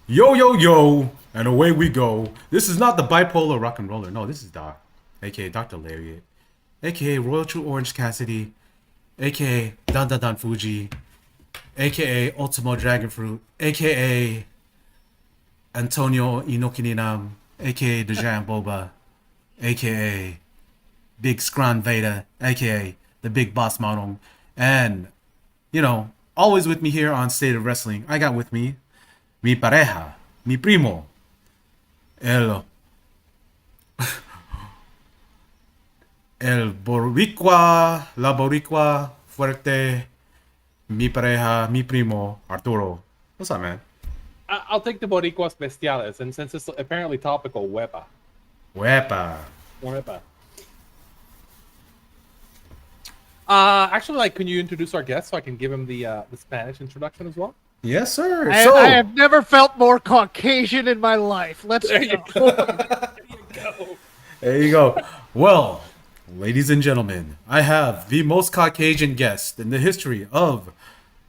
Yo, yo, yo, and away we go. This is not the bipolar rock and roller. No, this is Doc, aka Dr. Lariat, aka Royal True Orange Cassidy, aka Dan Dan Dan Fuji, aka Ultimo Dragon Fruit, aka Antonio Inokininam, aka Dejan Boba, aka Big Scran Veda, aka the Big Boss Monong, and, you know, always with me here on State of Wrestling, I got with me mi pareja, mi primo, el boricua, la boricua fuerte, mi pareja, mi primo, Arturo. What's up, man? I'll take the boricuas bestiales, and since it's apparently topical, huepa. Huepa. Huepa. Actually, like, can you introduce our guest so I can give him the Spanish introduction as well? Yes, sir. I have never felt more Caucasian in my life. Let's There you go. There you go. There you go. Well, ladies and gentlemen, I have the most Caucasian guest in the history of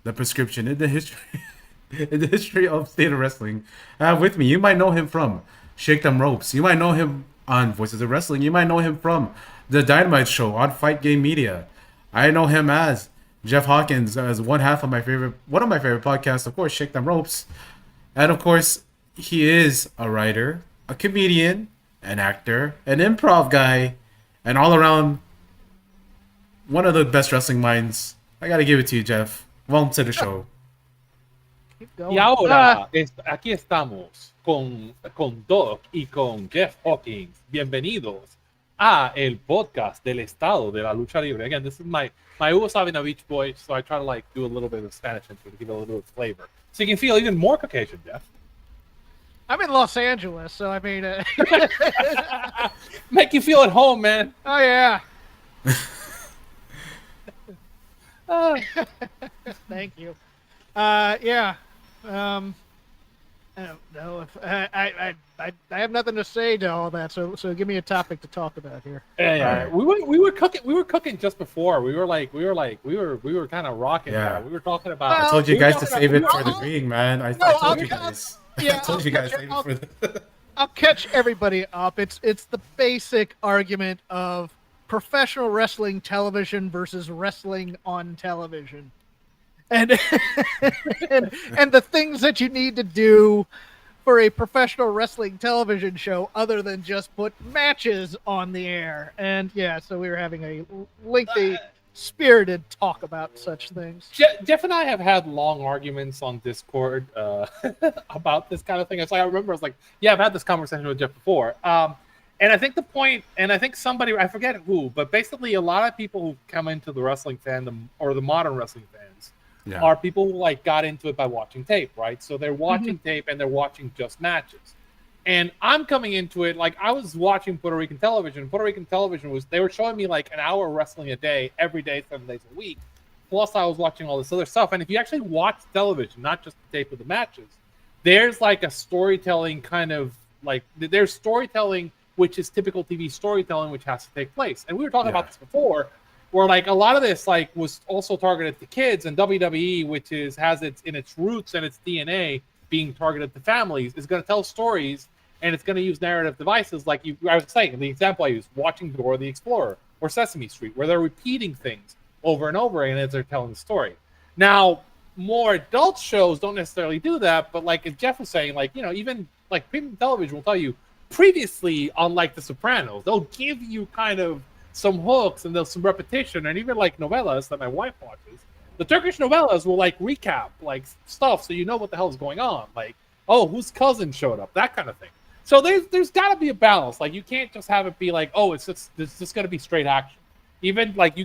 the prescription, in the history of State of Wrestling. I have with me, you might know him from Shake.Them ropes. You might know him on Voices of Wrestling. You might know him from the Dynamite show on Fight Game Media. I know him as Jeff Hawkins, as one of my favorite podcasts, of course, Shake.Them ropes. And of course, he is a writer, a comedian, an actor, an improv guy, and all around one of the best wrestling minds. I gotta give it to you, Jeff. Welcome to the show. Y ahora, aquí estamos con Doc y con Jeff Hawkins. Bienvenidos a el podcast del estado de la lucha libre. Again, this is my Hugo Sabina Beach boy, so I try to like do a little bit of Spanish intro to give it a little bit of flavor, so you can feel even more Caucasian, Jeff. I'm in Los Angeles, so I mean, make you feel at home, man. Oh yeah. Thank you. Yeah. I don't know if I have nothing to say to all that. So give me a topic to talk about here. Yeah. Right. We were cooking just before. We were kind of rocking. Yeah. We were talking about. I told you guys to save it for the ring, man. I told you guys. Yeah, I told you guys save it for the. I'll catch everybody up. It's the basic argument of professional wrestling television versus wrestling on television. And, and the things that you need to do for a professional wrestling television show other than just put matches on the air. And yeah, so we were having a lengthy, spirited talk about such things. Jeff and I have had long arguments on Discord about this kind of thing. So I remember I was like, yeah, I've had this conversation with Jeff before. And I think the point, and I think somebody, I forget who, but basically a lot of people who come into the wrestling fandom or the modern wrestling fans are people who like got into it by watching tape, right? So they're watching tape and they're watching just matches. And I'm coming into it, like I was watching Puerto Rican television. Puerto Rican television they were showing me like an hour of wrestling a day, every day, 7 days a week. Plus I was watching all this other stuff. And if you actually watch television, not just the tape of the matches, there's like a storytelling kind of like, there's storytelling, which is typical TV storytelling, which has to take place. And we were talking about this before, where like a lot of this like was also targeted to kids, and WWE, which has its roots and its DNA being targeted to families, is going to tell stories, and it's going to use narrative devices like I was saying, the example I used, watching Dora the Explorer or Sesame Street, where they're repeating things over and over again as they're telling the story. Now, more adult shows don't necessarily do that, but like as Jeff was saying, like, you know, even like premium television will tell you previously on like The Sopranos, they'll give you kind of some hooks and there's some repetition, and even like novellas that my wife watches, The Turkish novellas will like recap like stuff so you know what the hell is going on. Like, oh, whose cousin showed up, that kind of thing. So there's got to be a balance. Like, you can't just have it be like, oh, it's just going to be straight action. Even like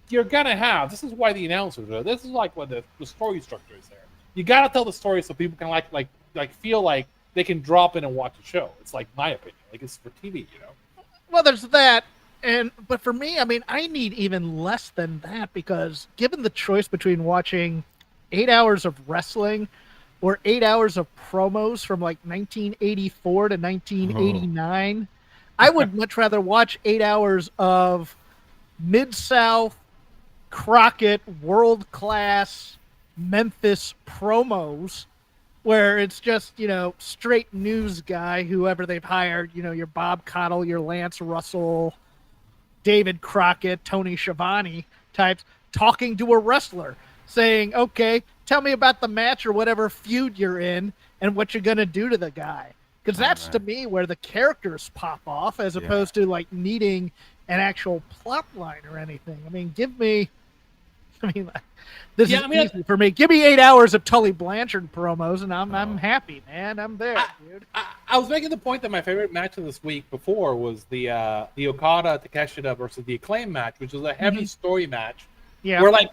you're gonna have. This is why the announcers are. This is like what the story structure is there. You got to tell the story so people can like feel like they can drop in and watch a show. It's like my opinion. Like, it's for TV, you know. Well, there's that. But for me, I mean, I need even less than that, because given the choice between watching 8 hours of wrestling or 8 hours of promos from like 1984 to 1989, I would much rather watch 8 hours of Mid-South, Crockett, world-class Memphis promos where it's just, you know, straight news guy, whoever they've hired, you know, your Bob Cottle, your Lance Russell, David Crockett, Tony Schiavone types talking to a wrestler saying, okay, tell me about the match or whatever feud you're in and what you're going to do to the guy. Because that's, to me, where the characters pop off, as opposed to like needing an actual plot line or anything. I mean, this is easy for me. Give me 8 hours of Tully Blanchard promos, and I'm happy, man. I'm there, dude. I was making the point that my favorite match of this week before was the Okada Takeshita versus the Acclaim match, which was a heavy story match. Yeah. Where like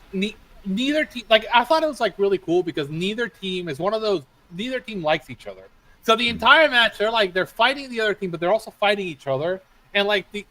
neither team, like, I thought it was like really cool because neither team likes each other. So the entire match, they're fighting the other team, but they're also fighting each other. And like the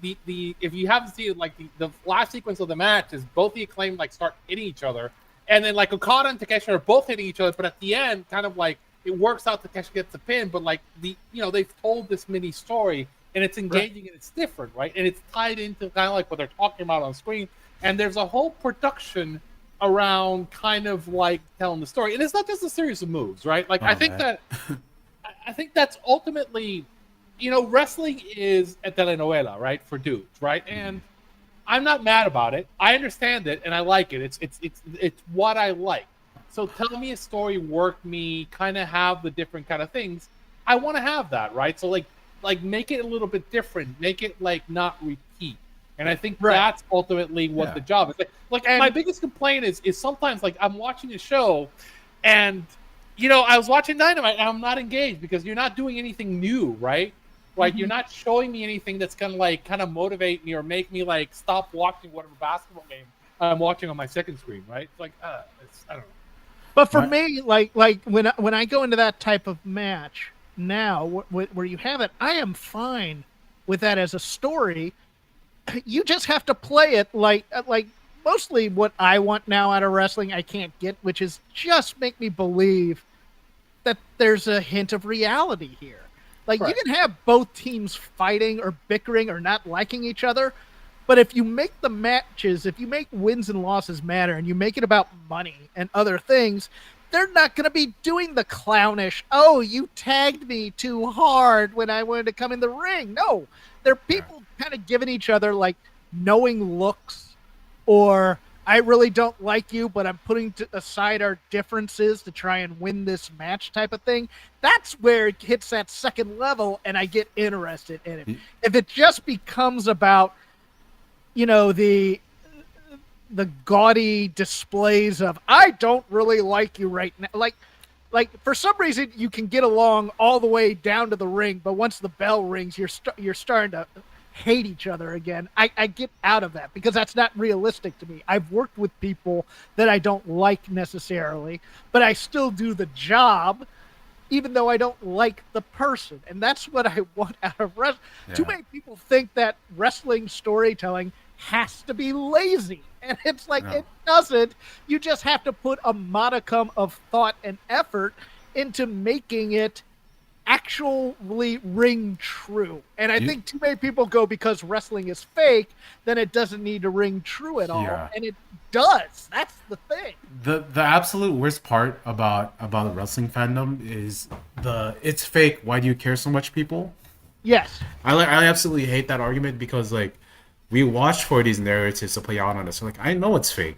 if you haven't seen like the last sequence of the match is both the Acclaim like start hitting each other, and then like Okada and Takeshita are both hitting each other, but at the end, kind of like it works out. Takeshita gets the pin, but like they've told this mini story and it's engaging and it's different, right? And it's tied into kind of like what they're talking about on screen. And there's a whole production around kind of like telling the story, and it's not just a series of moves, right? Like I think that's ultimately. Wrestling is a telenovela, right, for dudes, right? And I'm not mad about it. I understand it, and I like it. It's what I like. So tell me a story, work me, kind of have the different kind of things. I want to have that, right? So like make it a little bit different. Make it like not repeat. And I think that's ultimately what the job is. Like my biggest complaint is sometimes like I'm watching a show, and I was watching Dynamite, and I'm not engaged because you're not doing anything new, right? Like, you're not showing me anything that's gonna like kind of motivate me or make me like stop watching whatever basketball game I'm watching on my second screen, right? It's like, I don't know. But for me, like when I go into that type of match now, where you have it, I am fine with that as a story. You just have to play it like mostly what I want now out of wrestling. I can't get, which is just make me believe that there's a hint of reality here. Like, you can have both teams fighting or bickering or not liking each other, but if you make the matches, if you make wins and losses matter, and you make it about money and other things, they're not going to be doing the clownish, oh, you tagged me too hard when I wanted to come in the ring. No, they're people kind of giving each other, like, knowing looks, or I really don't like you, but I'm putting aside our differences to try and win this match type of thing. That's where it hits that second level, and I get interested in it. If it just becomes about, the gaudy displays of, I don't really like you right now. Like for some reason, you can get along all the way down to the ring, but once the bell rings, you're starting to hate each other again. I get out of that because that's not realistic to me. I've worked with people that I don't like necessarily, but I still do the job even though I don't like the person. And that's what I want out of wrestling. Too many people think that wrestling storytelling has to be lazy. And it's like, it doesn't. You just have to put a modicum of thought and effort into making it actually ring true. And I think too many people go, because wrestling is fake, then it doesn't need to ring true at all. And it does. That's the thing. The absolute worst part about the wrestling fandom is it's fake, why do you care so much people? Yes. I absolutely hate that argument, because like we watch for these narratives to play out on us. So like, I know it's fake.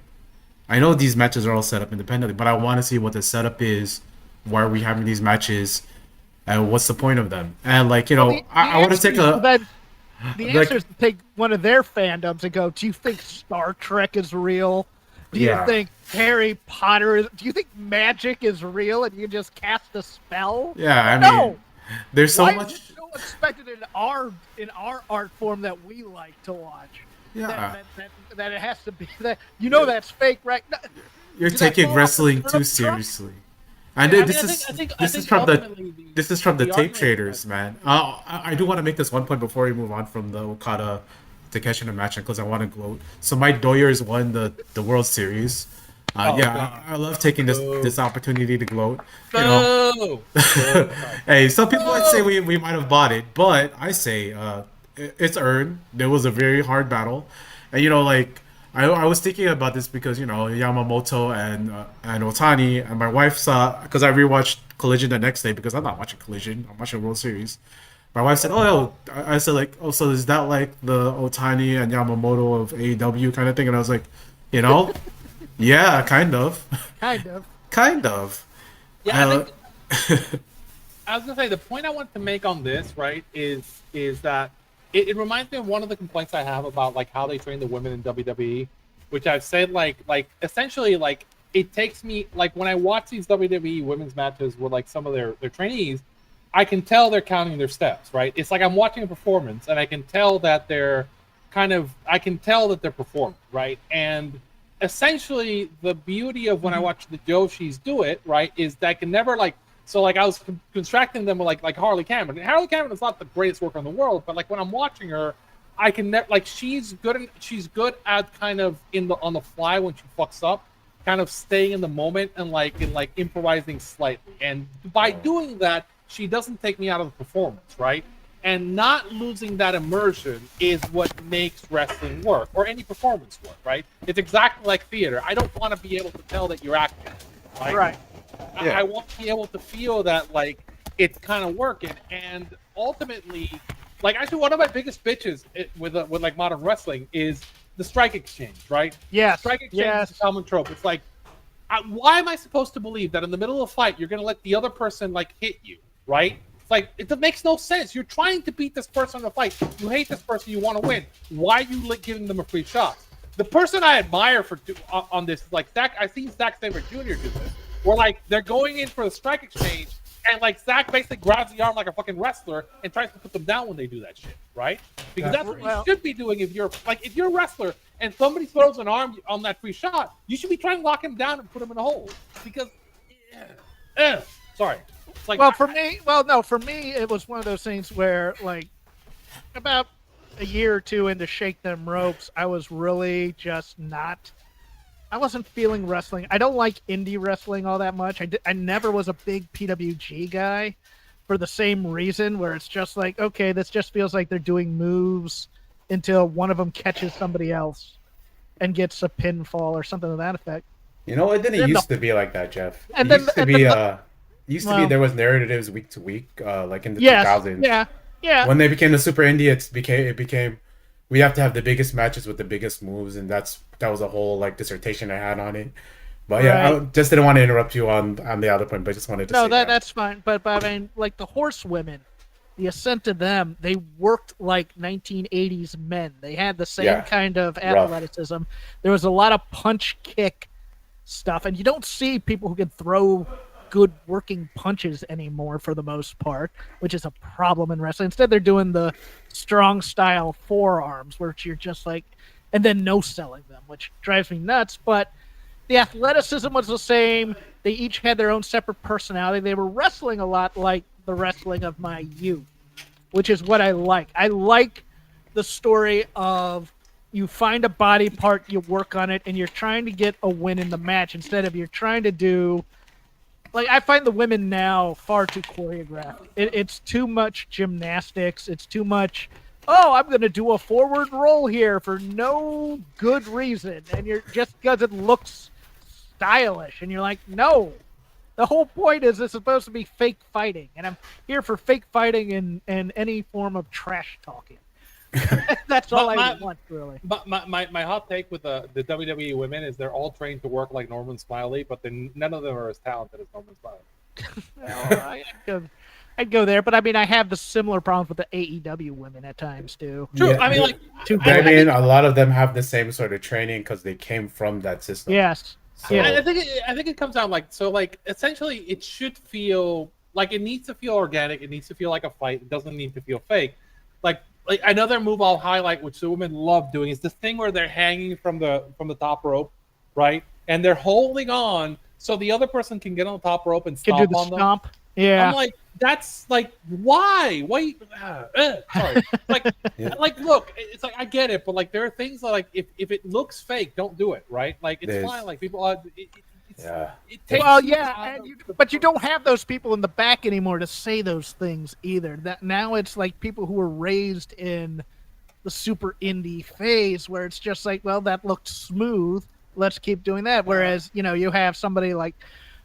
I know these matches are all set up independently, but I want to see what the setup is. Why are we having these matches? And what's the point of them? And like, I want to take the answer is to take one of their fandoms and go, do you think Star Trek is real? Do you think Harry Potter? Do you think magic is real and you can just cast a spell? Yeah, I No. mean, there's so Why much. is it so expected in our art form that we like to watch? Yeah, That it has to be that that's fake, right? No, you're did that taking fall off wrestling the too truck? seriously. And I mean, this I is think- I think- I this think is from the ultimately this is from the the tape argument- traders, man. I do want to make this one point before we move on from the Okada Takeshita match because I want to gloat. So my Doyers won the World Series. Oh, Yeah, God. I love taking Boo. this opportunity to gloat. You know, Boo. hey, some people might say we might have bought it, but I say it's earned. There was a very hard battle, and like I was thinking about this because Yamamoto and Otani, and my wife saw because I rewatched Collision the next day because I'm not watching Collision, I'm watching World Series. My wife said, "Oh, I said like, oh, so is that like the Otani and Yamamoto of AEW kind of thing?" And I was like, yeah, kind of, Kind of. kind of. Yeah, I I- think I was gonna say the point I wanted to make on this, right, is that it reminds me of one of the complaints I have about like how they train the women in WWE, which I've said like essentially like it takes me like when I watch these WWE women's matches with like some of their trainees, I can tell they're counting their steps, right? It's like I'm watching a performance and I can tell that they're performing, right? And essentially the beauty of when I watch the Joshis do it, right, is that I can never like so like I was constructing them with like Harley Cameron. And Harley Cameron is not the greatest worker in the world, but like when I'm watching her, I can never like she's good at kind of on the fly when she fucks up, kind of staying in the moment and like improvising slightly. And by doing that, she doesn't take me out of the performance, right? And not losing that immersion is what makes wrestling work or any performance work, right? It's exactly like theater. I don't want to be able to tell that you're acting, Right. Yeah. I want to be able to feel that like it's kind of working. And ultimately, like actually one of my biggest bitches with like modern wrestling is the strike exchange, right? Yes. Strike exchange Yes. is a common trope. It's like, why am I supposed to believe that in the middle of a fight you're gonna let the other person like hit you, right? It's like it makes no sense. You're trying to beat this person in a fight. You hate this person. You want to win. Why are you giving them a free shot? The person I admire on this is like Zach. I've seen Zack Sabre Jr. do this, where like they're going in for the strike exchange, and like Zach basically grabs the arm like a fucking wrestler and tries to put them down when they do that shit, right? Because that's what you should be doing if you're a wrestler and somebody throws an arm on that free shot, you should be trying to lock him down and put him in a hole. Because, sorry. It's like, For me, it was one of those things where, like, about a year or two into Shake.Them ropes, I was really just I wasn't feeling wrestling. I don't like indie wrestling all that much. I never was a big PWG guy for the same reason, where it's just like, okay, this just feels like they're doing moves until one of them catches somebody else and gets a pinfall or something to that effect. It didn't Then used to be like that, Jeff. And It then- used to be there was narratives week to week, like in the Yes. 2000s. Yeah. When they became the Super Indie, it became we have to have the biggest matches with the biggest moves, and that was a whole like dissertation I had on it. But yeah, I just didn't want to interrupt you on the other point, but just wanted to say that. That's fine. But I mean, like the horsewomen, the ascent of them, they worked like 1980s men. They had the same kind of athleticism. There was a lot of punch kick stuff, and you don't see people who can throw good working punches anymore for the most part, which is a problem in wrestling. Instead, they're doing the strong style forearms, which you're just like, and then no selling them, which drives me nuts. But the athleticism was the same. They each had their own separate personality. They were wrestling a lot like the wrestling of my youth, which is what I like. I like the story of you find a body part, you work on it, and you're trying to get a win in the match instead of you're trying to do. Like, I find the women now far too choreographed. It's too much gymnastics. It's too much, I'm going to do a forward roll here for no good reason. And you're just because it looks stylish. And you're like, no. The whole point is it's supposed to be fake fighting. And I'm here for fake fighting and any form of trash talking. That's all I want, really. But my hot take with the WWE women is they're all trained to work like Norman Smiley, but then none of them are as talented as Norman Smiley. I'd go there, but I mean, I have the similar problems with the AEW women at times too. True. Yeah, I mean, like, a lot of them have the same sort of training because they came from that system. Yes. So I think it comes down like essentially it should feel like it needs to feel organic. It needs to feel like a fight. It doesn't need to feel fake. Like another move I'll highlight, which the women love doing, is this thing where they're hanging from the top rope, right? And they're holding on so the other person can get on the top rope and Can stomp do the on stomp. them. Yeah. I'm like, that's like, why? Sorry. Like, look, it's like I get it, but like there are things that, like, if it looks fake, don't do it, right? Like it's fine. Like people, it takes. Well, yeah, but you don't have those people in the back anymore to say those things either. That now it's like people who were raised in the super indie phase where it's just like, well, that looked smooth. Let's keep doing that. Whereas, you have somebody like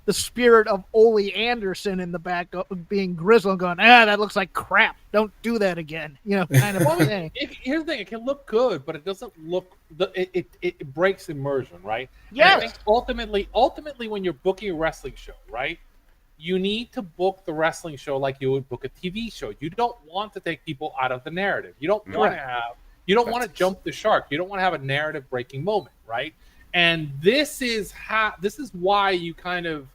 the spirit of Ole Anderson in the back being grizzled going, that looks like crap. Don't do that again. Kind of thing. Here's the thing. It can look good, but it doesn't look, it breaks immersion, right? Yes. And I think ultimately when you're booking a wrestling show, right, you need to book the wrestling show like you would book a TV show. You don't want to take people out of the narrative. You don't want to jump the shark. You don't want to have a narrative breaking moment, right? And this is why you kind of,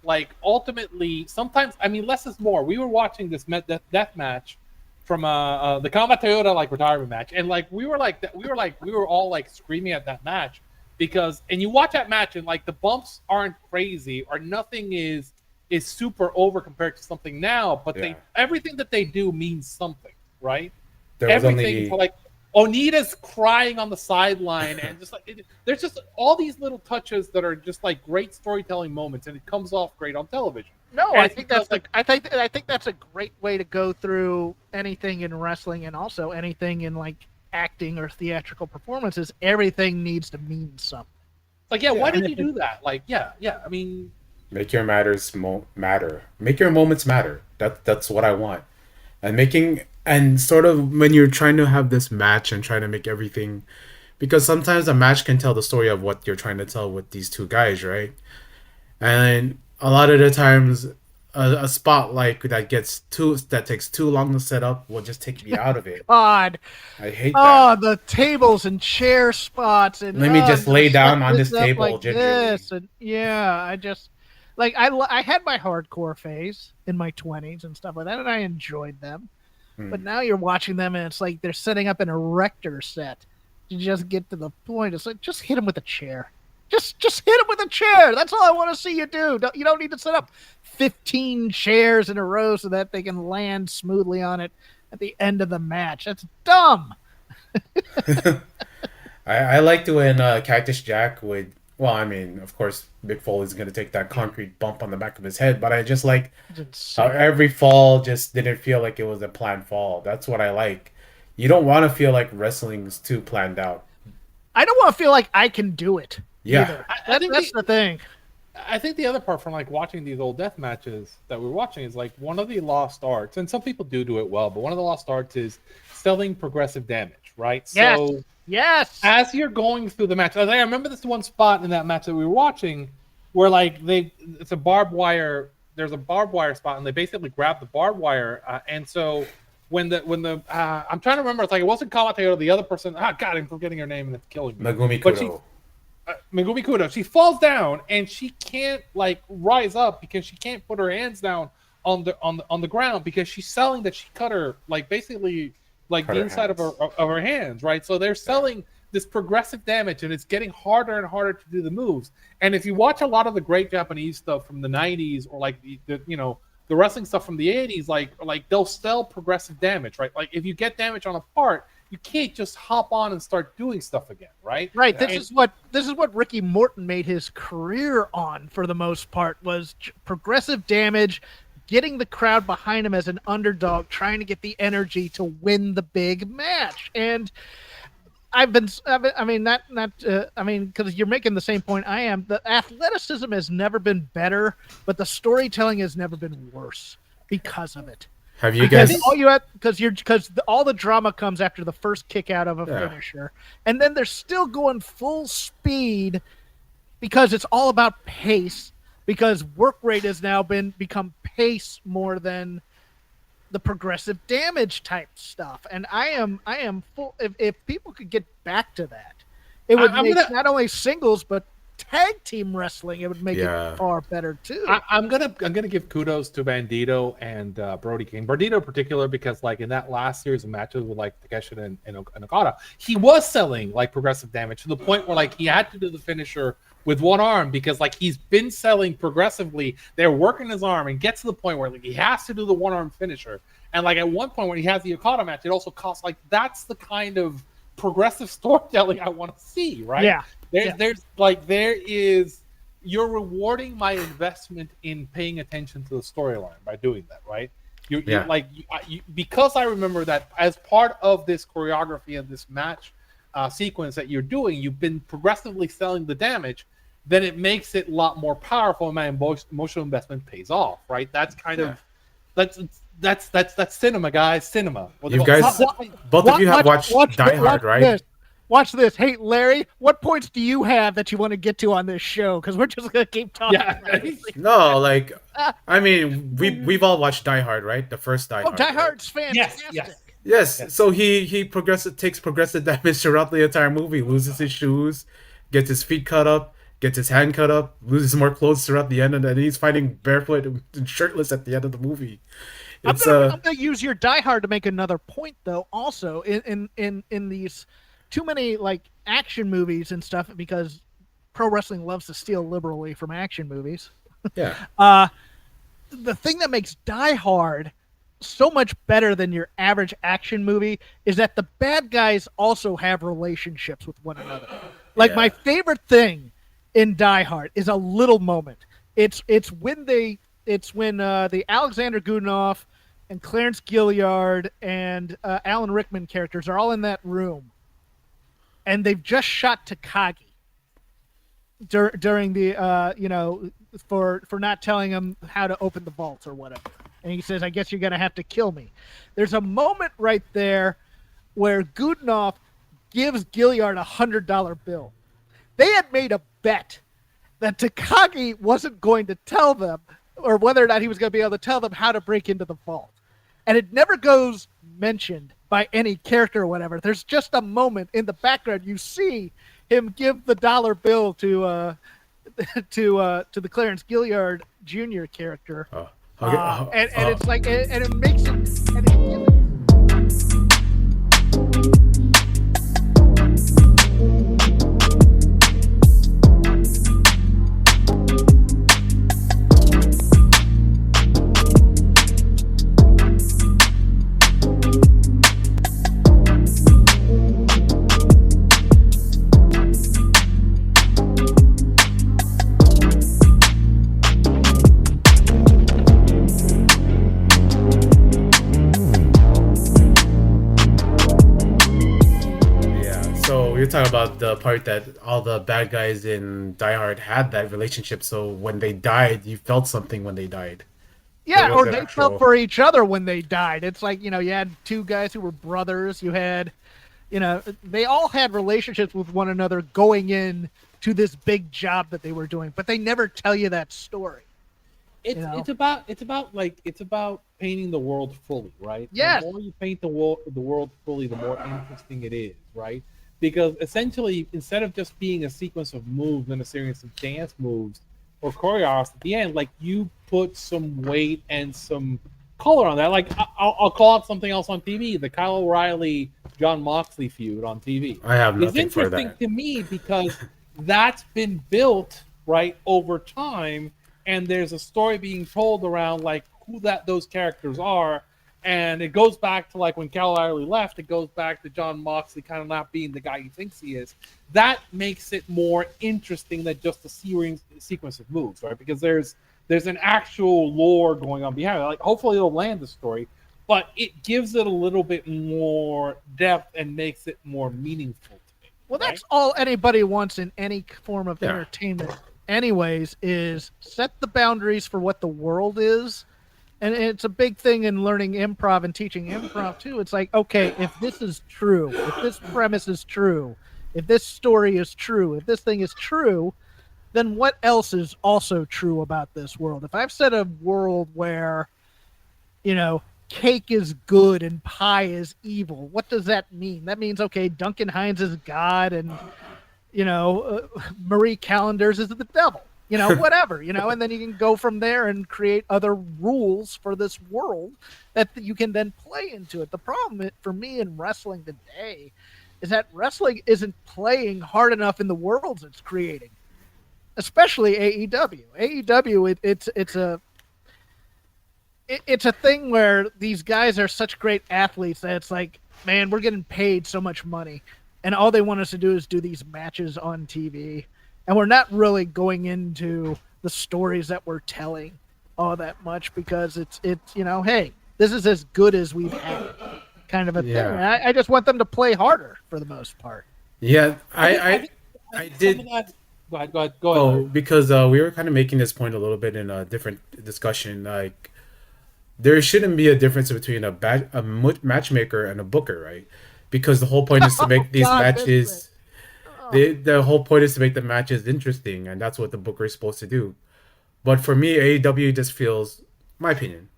like, ultimately, sometimes, I mean, less is more. We were watching this death match from the Combat Toyota, like, retirement match, and like we were all like screaming at that match because, and you watch that match and like the bumps aren't crazy or nothing is super over compared to something now, but everything that they do means something, right? Everything like Onita's crying on the sideline, and just like there's just all these little touches that are just like great storytelling moments, and it comes off great on television. No, I think that's I think that's a great way to go through anything in wrestling, and also anything in like acting or theatrical performances. Everything needs to mean something. Like, why did you do that? Like, I mean, make your matter. Make your moments matter. That's what I want. And sort of when you're trying to have this match and trying to make everything, because sometimes a match can tell the story of what you're trying to tell with these two guys, right? And a lot of the times a spot like that takes too long to set up will just take me out of it. God, I hate that. Oh, the tables and chair spots, and let me just lay down on this table like gingerly. this, and I just like I had my hardcore phase in my 20s and stuff like that, and I enjoyed them. But now you're watching them, and it's like they're setting up an erector set to just get to the point. It's like, just hit him with a chair. Just hit him with a chair. That's all I want to see you do. You don't need to set up 15 chairs in a row so that they can land smoothly on it at the end of the match. That's dumb. I liked when Cactus Jack would. Well, I mean, of course, Mick Foley's going to take that concrete bump on the back of his head, but I just like how every fall just didn't feel like it was a planned fall. That's what I like. You don't want to feel like wrestling's too planned out. I don't want to feel like I can do it. Yeah. That's the thing. I think the other part from like watching these old death matches that we're watching is like one of the lost arts, and some people do it well, but one of the lost arts is selling progressive damage, right? Yes. So yes, as you're going through the match, I remember this one spot in that match that we were watching where like it's a barbed wire. There's a barbed wire spot, and they basically grab the barbed wire, and so when the I'm trying to remember, it's like it wasn't Kawato, the other person. God, I'm forgetting her name, and it's killing me. Megumi Kudo. Megumi Kudo. She falls down, and she can't like rise up because she can't put her hands down on the ground because she's selling that she cut her like basically like the inside of her hands, right? So they're selling this progressive damage, and it's getting harder and harder to do the moves. And if you watch a lot of the great Japanese stuff from the 90s or like the wrestling stuff from the 80s, like they'll sell progressive damage, right? Like if you get damage on a part, you can't just hop on and start doing stuff again, right? Right. This is what Ricky Morton made his career on for the most part, was progressive damage, getting the crowd behind him as an underdog, trying to get the energy to win the big match. And because you're making the same point I am. The athleticism has never been better, but the storytelling has never been worse because of it. Have you guys? Because all the drama comes after the first kick out of a finisher, and then they're still going full speed because it's all about pace. Because work rate has now become pace more than the progressive damage type stuff, and I am full. If people could get back to that, it would make not only singles but tag team wrestling, it would make Yeah. it far better too. I'm gonna give kudos to Bandito and Brody King. Bandito in particular, because like in that last series of matches with like Takeshi and Okada, he was selling like progressive damage to the point where like he had to do the finisher with one arm because like he's been selling progressively. They're working his arm and gets to the point where like he has to do the one arm finisher. And like at one point when he has the Okada match, it also costs like that's the kind of progressive storytelling I want to see, right? Yeah. There is you're rewarding my investment in paying attention to the storyline by doing that, right? You because I remember that as part of this choreography and this match sequence that you're doing, you've been progressively selling the damage. Then it makes it a lot more powerful, and my emotional investment pays off, right? That's kind of that's cinema, guys. Cinema. You guys, both of you have watched Die Hard, right? Watch this. Hey, Larry, what points do you have that you want to get to on this show? Because we're just gonna keep talking. Yeah. No, like, I mean, we've all watched Die Hard, right? The first Die Hard. Die Hard's fantastic. Yes. So he takes progressive damage throughout the entire movie. Loses his shoes, gets his feet cut up, gets his hand cut up, loses more clothes throughout the end, and then he's fighting barefoot and shirtless at the end of the movie. I'm gonna use your Die Hard to make another point, though. Also, in these too many like action movies and stuff, because pro wrestling loves to steal liberally from action movies. Yeah. The thing that makes Die Hard so much better than your average action movie is that the bad guys also have relationships with one another. Like my favorite thing in Die Hard is a little moment. It's when the Alexander Godunov and Clarence Gilliard and Alan Rickman characters are all in that room, and they've just shot Takagi during the for not telling him how to open the vaults or whatever. And he says, "I guess you're gonna have to kill me." There's a moment right there where Godunov gives Gilliard $100 bill. They had made a bet that Takagi wasn't going to tell them, or whether or not he was going to be able to tell them how to break into the vault. And it never goes mentioned by any character or whatever. There's just a moment in the background. You see him give the dollar bill to the Clarence Gilliard Jr. character. And it's like, and it makes it, and it gives it. You're talking about the part that all the bad guys in Die Hard had that relationship, so when they died, you felt something when they died. Yeah, or they felt for each other when they died. It's like, you had two guys who were brothers. You had, they all had relationships with one another going in to this big job that they were doing, but they never tell you that story. It's about painting the world fully, right? Yes. The more you paint the world fully, the more interesting it is, right? Because essentially, instead of just being a sequence of moves and a series of dance moves or choreographs at the end, like you put some weight and some color on that. Like I'll call out something else on TV: the Kyle O'Reilly John Moxley feud on TV. I have nothing for that. It's interesting to me because that's been built right over time, and there's a story being told around like who those characters are. And it goes back to like when Kyle O'Reilly left, it goes back to John Moxley kind of not being the guy he thinks he is. That makes it more interesting than just a sequence of moves, right? Because there's an actual lore going on behind it. Like hopefully it'll land the story, but it gives it a little bit more depth and makes it more meaningful to me. Well, that's all anybody wants in any form of entertainment anyways, is set the boundaries for what the world is. And it's a big thing in learning improv and teaching improv, too. It's like, okay, if this is true, if this premise is true, if this story is true, if this thing is true, then what else is also true about this world? If I've set a world where, cake is good and pie is evil, what does that mean? That means, okay, Duncan Hines is God and, Marie Callender's is the devil, whatever, and then you can go from there and create other rules for this world that you can then play into it. The problem for me in wrestling today is that wrestling isn't playing hard enough in the worlds it's creating, especially AEW. AEW, it's a thing where these guys are such great athletes that it's like, man, we're getting paid so much money, and all they want us to do is do these matches on TV, and we're not really going into the stories that we're telling all that much, because it's hey, this is as good as we've had, kind of a thing. I just want them to play harder for the most part. Yeah, I did. Go ahead. Oh, because we were kind of making this point a little bit in a different discussion. Like, there shouldn't be a difference between a matchmaker and a booker, right? Because the whole point is to make these matches. The whole point is to make the matches interesting, and that's what the booker is supposed to do. But for me, AEW just feels, my opinion,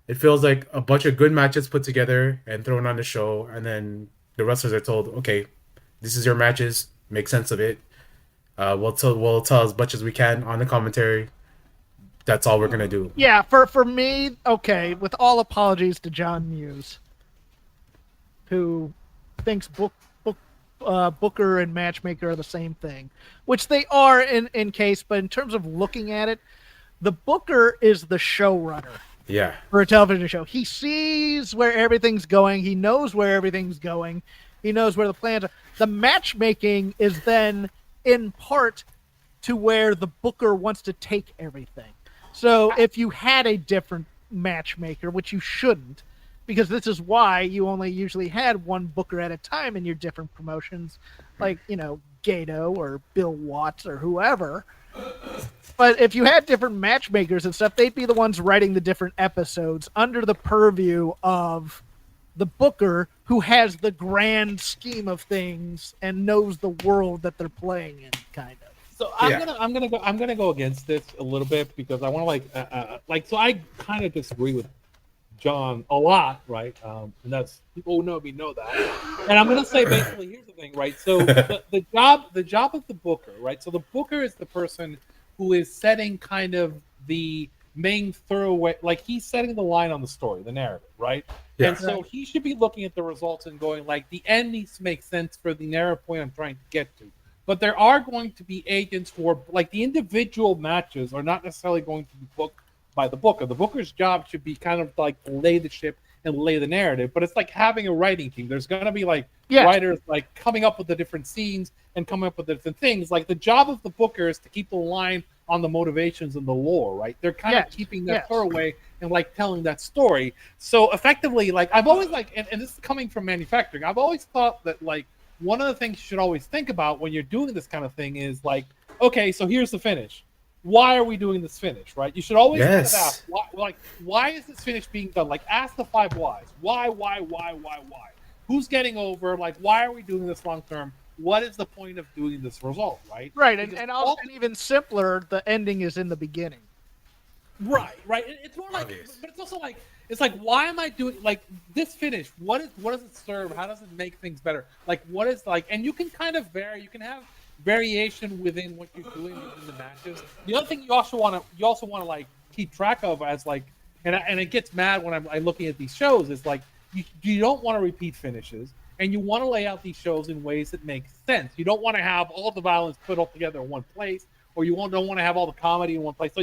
it feels like a bunch of good matches put together and thrown on the show, and then the wrestlers are told, okay, this is your matches, make sense of it. We'll tell as much as we can on the commentary. That's all we're gonna do. Yeah, for me, okay, with all apologies to John Muse, who thinks Booker and Matchmaker are the same thing, which they are in case, but in terms of looking at it, the Booker is the showrunner. Yeah. For a television show. He sees where everything's going. He knows where everything's going. He knows where the plans are. The matchmaking is then in part to where the Booker wants to take everything. So if you had a different matchmaker, which you shouldn't, because this is why you only usually had one Booker at a time in your different promotions, like, Gato or Bill Watts or whoever. But if you had different matchmakers and stuff, they'd be the ones writing the different episodes under the purview of the Booker, who has the grand scheme of things and knows the world that they're playing in, kind of. So I'm gonna go against this a little bit, because I want to so I kind of disagree with John a lot, right? And that's, people who know me know that. And I'm gonna say, basically, here's the thing, right? So the job of the Booker, right? So the Booker is the person who is setting kind of the main thoroughway, like, he's setting the line on the story, the narrative, right? Yeah. And so he should be looking at the results and going, like, the end needs to make sense for the narrative point I'm trying to get to. But there are going to be agents who are, like, the individual matches are not necessarily going to be booked by the Booker. The Booker's job should be kind of like lay the ship and lay the narrative. But it's like having a writing team. There's going to be, like, writers, like, coming up with the different scenes and coming up with the different things. Like, the job of the Booker is to keep the line on the motivations and the lore, right? They're kind of keeping that throwaway and, like, telling that story. So effectively, like, I've always, like, and this is coming from manufacturing, I've always thought that, like, one of the things you should always think about when you're doing this kind of thing is, like, okay, so here's the finish. Why are we doing this finish, right? You should always kind of ask, why is this finish being done? Like, ask the 5 whys. Why? Who's getting over? Like, why are we doing this long term? What is the point of doing this result, right? Right, and even simpler, the ending is in the beginning. Right. It's more like, but it's also like, it's like, why am I doing, like, this finish? What does it serve? How does it make things better? Like, what is, like, and you can kind of vary. You can have variation within what you're doing in the matches. The other thing you also want to like keep track of, as, like, and it gets mad when I'm looking at these shows, is like, you don't want to repeat finishes, and you want to lay out these shows in ways that make sense. You don't want to have all the violence put all together in one place, or you don't want to have all the comedy in one place. So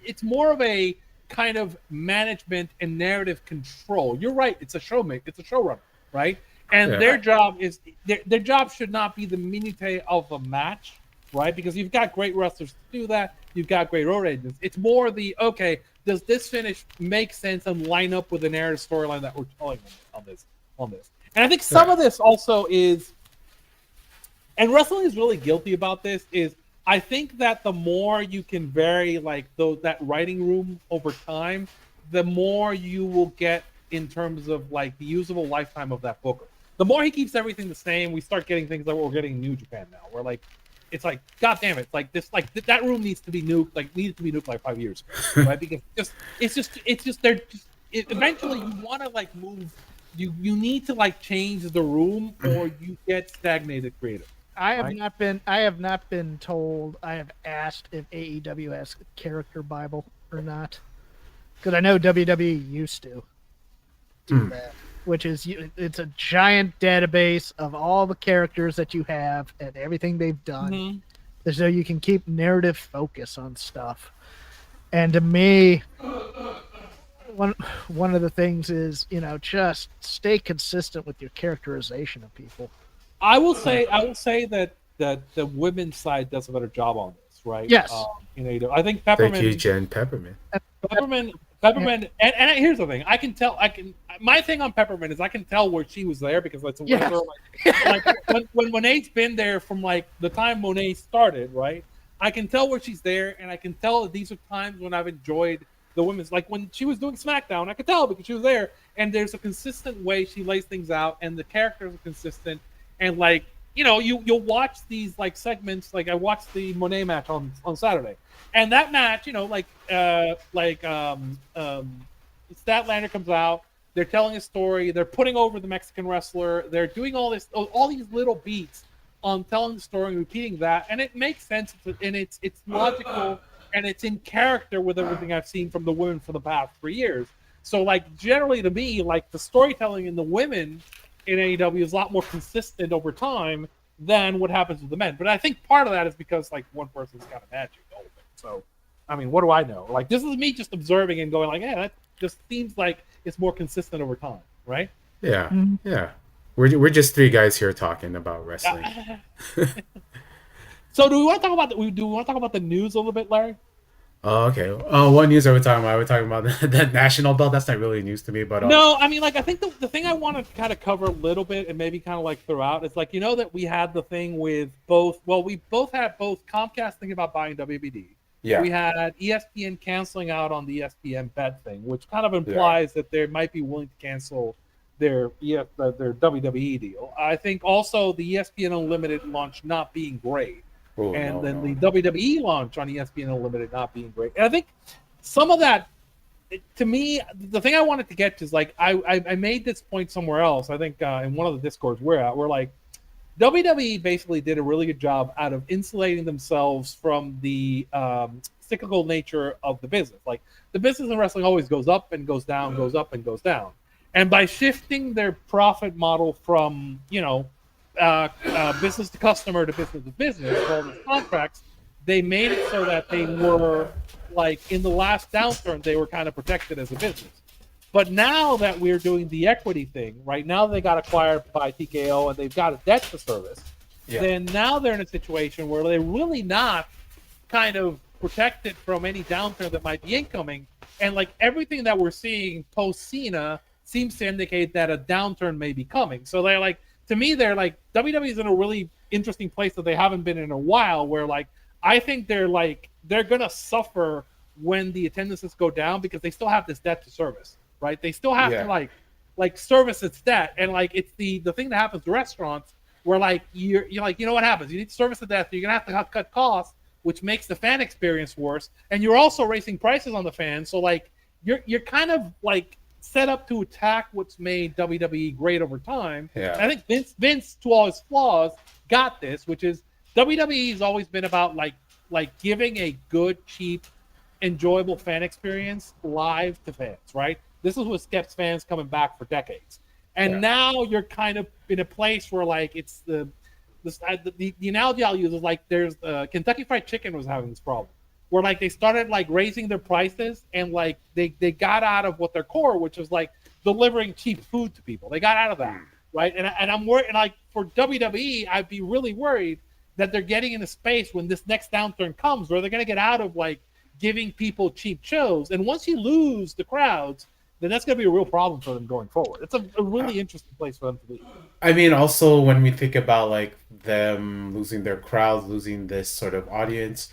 it's more of a kind of management and narrative control. You're right. It's a showrunner, right? And their job is their job should not be the minutiae of a match, right? Because you've got great wrestlers to do that. You've got great road agents. It's more the, okay, does this finish make sense and line up with the narrative storyline that we're telling on this? And I think some of this also is, and wrestling is really guilty about this, is I think that the more you can vary, like, that writing room over time, the more you will get in terms of, like, the usable lifetime of that booker. The more he keeps everything the same, we start getting things like what we're getting in New Japan now, where, like, it's like, God damn it, like, this, like, that room needs to be nuked, like 5 years ago, right? Because eventually you want to, like, move, you need to, like, change the room, or you get stagnated creative. I have Right. not been told. I have asked if AEW has a character Bible or not, because I know WWE used to do that, which is it's a giant database of all the characters that you have and everything they've done, Mhm. so you can keep narrative focus on stuff. And to me, one of the things is, just stay consistent with your characterization of people. I will say that the women's side does a better job on this, right? Yes. I think Thank you, Peppermint Jen Peppermint. Peppermint, and here's the thing: I can tell. My thing on Peppermint is I can tell where she was there because it's a Yes. girl. Like when Monet's been there from like the time Monet started, right? I can tell where she's there, and I can tell that these are times when I've enjoyed the women's. Like when she was doing SmackDown, I could tell because she was there, and there's a consistent way she lays things out, and the characters are consistent, and like you'll watch these like segments. Like I watched the Monet match on Saturday. And that match, Statlander comes out. They're telling a story. They're putting over the Mexican wrestler. They're doing all these little beats on telling the story and repeating that, and it makes sense. And it's logical and it's in character with everything I've seen from the women for the past 3 years. So, like generally to me, like the storytelling in the women in AEW is a lot more consistent over time than what happens with the men. But I think part of that is because like one person's got a magic over it. So, I mean, what do I know? Like, this is me just observing and going like, yeah, that just seems like it's more consistent over time, right? Yeah, Mhm. yeah. We're just three guys here talking about wrestling. So, do we want to talk about the news a little bit, Larry? Oh, okay. What news are we talking about? Are we talking about the national belt? That's not really news to me, but No, I mean, like, I think the thing I want to kind of cover a little bit and maybe kind of like throw out is like, that we had the thing with we both had both Comcast thinking about buying WBD. yeah, We had ESPN canceling out on the ESPN bet thing, which kind of implies that they might be willing to cancel their WWE deal. I think also the ESPN Unlimited launch not being great, oh, and no, then no. the WWE launch on ESPN Unlimited not being great. And I think some of that, to me, the thing I wanted to get to is like I made this point somewhere else. I think in one of the discords we're at, we're like WWE basically did a really good job out of insulating themselves from the cyclical nature of the business. Like the business in wrestling always goes up and goes down, goes up and goes down. And by shifting their profit model from business to customer to business, all these contracts, they made it so that they were like in the last downturn, they were kind of protected as a business. But now that we're doing the equity thing, right now they got acquired by TKO and they've got a debt to service. Yeah. Then now they're in a situation where they're really not kind of protected from any downturn that might be incoming. And like everything that we're seeing post Cena seems to indicate that a downturn may be coming. So they're like, to me, they're like WWE's in a really interesting place that they haven't been in a while. Where like I think they're gonna suffer when the attendances go down because they still have this debt to service, right? They still have to like service its debt, and like it's the thing that happens to restaurants where like you're like what happens? You need to service the debt, you're gonna have to cut costs, which makes the fan experience worse, and you're also raising prices on the fans. So like you're kind of like set up to attack what's made WWE great over time. Yeah. And I think Vince, to all his flaws, got this, which is WWE's always been about like giving a good, cheap, enjoyable fan experience live to fans, right? This is what kept fans coming back for decades. And now you're kind of in a place where like it's the analogy I'll use is like there's Kentucky Fried Chicken was having this problem where like they started like raising their prices and like they got out of what their core, which was like delivering cheap food to people. They got out of that, right? And I'm worried. And like for WWE, I'd be really worried that they're getting in a space when this next downturn comes where they're going to get out of like giving people cheap shows. And once you lose the crowds, then that's going to be a real problem for them going forward. It's a really interesting place for them to be. I mean, also when we think about like them losing their crowds, losing this sort of audience,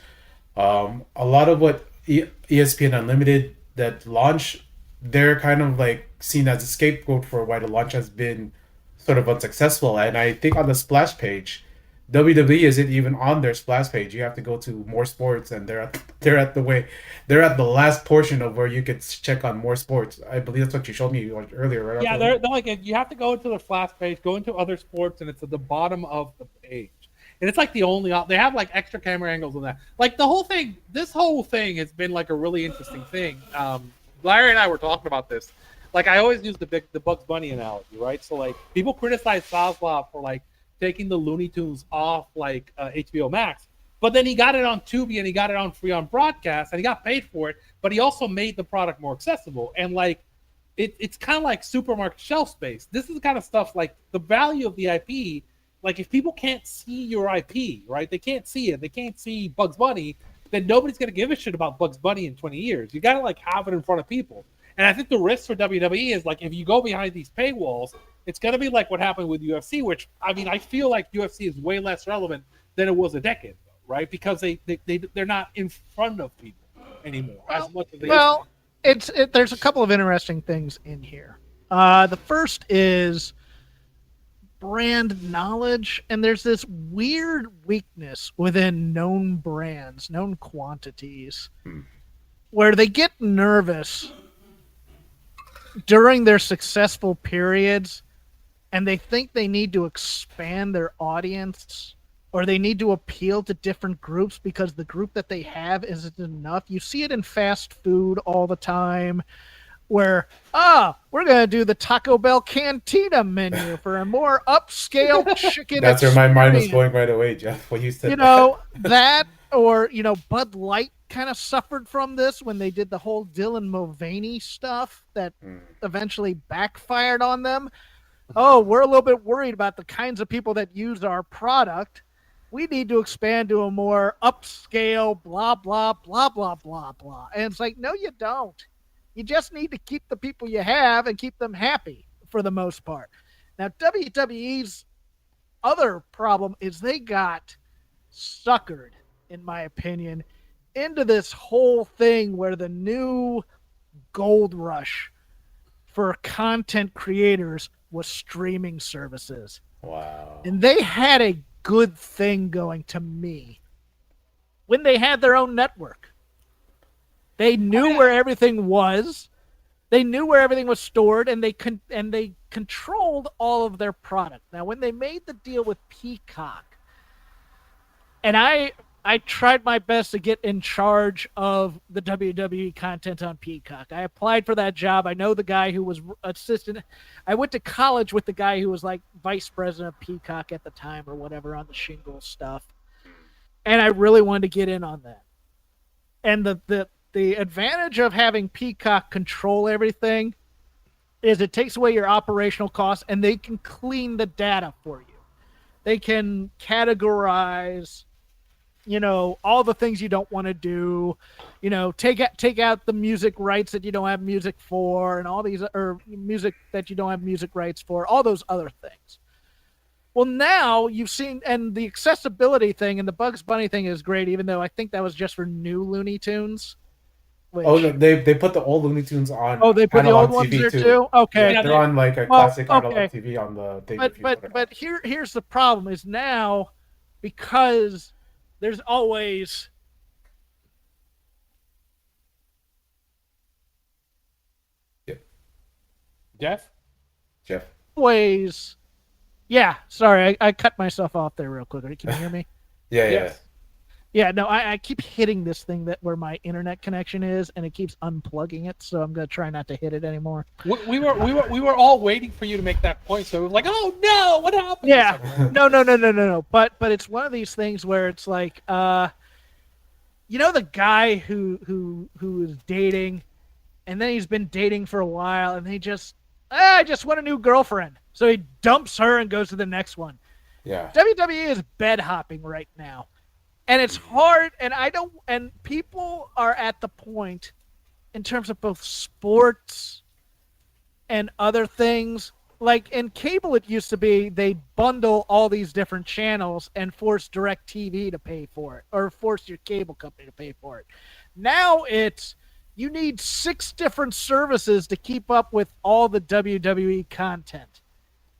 a lot of what ESPN Unlimited that launch, they're kind of like seen as a scapegoat for why the launch has been sort of unsuccessful. And I think on the splash page, WWE isn't even on their splash page. You have to go to More Sports, and they're at the last portion of where you could check on More Sports. I believe that's what you showed me earlier, right? Yeah, they're like you have to go into the flash page, go into other sports, and it's at the bottom of the page. and it's like the only they have like extra camera angles on that. Like the whole thing, this whole thing has been like a really interesting thing. Larry and I were talking about this. Like I always use the Bugs Bunny analogy, right? So like people criticize Zaslav for like taking the Looney Tunes off like HBO Max, but then he got it on Tubi and he got it on free on broadcast and he got paid for it. But he also made the product more accessible, and like it's kind of like supermarket shelf space. This is the kind of stuff like the value of the IP. Like if people can't see your IP, right? They can't see it. They can't see Bugs Bunny. Then nobody's gonna give a shit about Bugs Bunny in 20 years. You gotta like have it in front of people. And I think the risk for WWE is like if you go behind these paywalls, it's gonna be like what happened with UFC. Which I mean, I feel like UFC is way less relevant than it was a decade ago, right? Because they're not in front of people anymore as much as they used to. There's a couple of interesting things in here. The first is brand knowledge, and there's this weird weakness within known brands, known quantities, where they get nervous during their successful periods, and they think they need to expand their audience, or they need to appeal to different groups because the group that they have isn't enough. You see it in fast food all the time where, we're going to do the Taco Bell Cantina menu for a more upscale chicken That's where my mind was experience. going right away, Jeff, when you said That, or, Bud Light kind of suffered from this when they did the whole Dylan Mulvaney stuff that eventually backfired on them. Oh, we're a little bit worried about the kinds of people that use our product. We need to expand to a more upscale, blah, blah, blah, blah, blah, blah. And it's like, no, you don't. You just need to keep the people you have and keep them happy for the most part. Now, WWE's other problem is they got suckered, in my opinion, into this whole thing where the new gold rush for content creators was streaming services. Wow. And they had a good thing going to me when they had their own network. They knew where everything was. They knew where everything was stored, and they controlled all of their product. Now, when they made the deal with Peacock, and I tried my best to get in charge of the WWE content on Peacock. I applied for that job. I know the guy who was assistant. I went to college with the guy who was like vice president of Peacock at the time or whatever on the shingle stuff. And I really wanted to get in on that. And the advantage of having Peacock control everything is it takes away your operational costs, and they can clean the data for you. They can categorize all the things you don't want to do, take out the music rights that you don't have music for, and all these, or music that you don't have music rights for, all those other things. Well, now you've seen, and the accessibility thing and the Bugs Bunny thing is great, even though I think that was just for new Looney Tunes. No, they put the old Looney Tunes on. Oh, they put the old Analog ones TV there too? Okay. Yeah, they're on like a classic analog TV on the thing. But here's the problem is now, because there's always Jeff? Always. Yeah, sorry, I cut myself off there real quick. Can you hear me? Yeah. Yeah, no, I keep hitting this thing where my internet connection is, and it keeps unplugging it. So I'm gonna try not to hit it anymore. We were all waiting for you to make that point. So we were like, oh no, what happened? Yeah, no. But it's one of these things where it's like, the guy who is dating, and then he's been dating for a while, and I just want a new girlfriend. So he dumps her and goes to the next one. Yeah. WWE is bed hopping right now. And it's hard, and people are at the point in terms of both sports and other things. Like in cable, it used to be they bundle all these different channels and force DirecTV to pay for it, or force your cable company to pay for it. Now it's you need 6 different services to keep up with all the WWE content.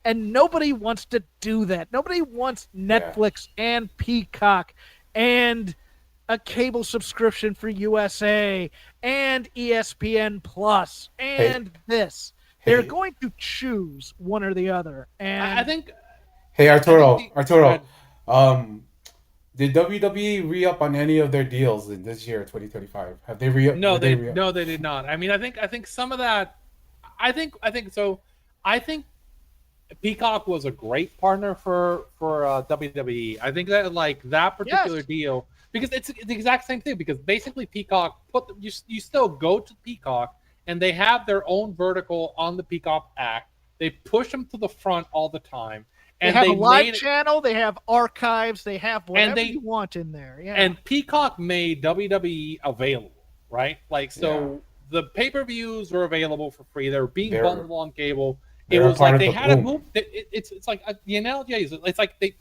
And nobody wants to do that. Nobody wants Netflix and Peacock and a cable subscription for USA and ESPN Plus and this. They're going to choose one or the other. And I think. Hey, Arturo. Did WWE re-up on any of their deals in this year, 2025? Have they re-up? No, Were they re-up? no, they did not. I mean, I think some of that. I think so. I think Peacock was a great partner for WWE. I think that like that particular Yes. deal, because it's the exact same thing. Because basically Peacock you still go to Peacock and they have their own vertical on the Peacock app. They push them to the front all the time, They and have a live made channel. They have archives. They have whatever they- you want in there. Yeah. and Peacock made WWE available, right? Like so, the pay-per-views were available for free. They were being They're- bundled on cable. It they're a was part like of they the had a boom. move. It's like the analogy I use. It's like they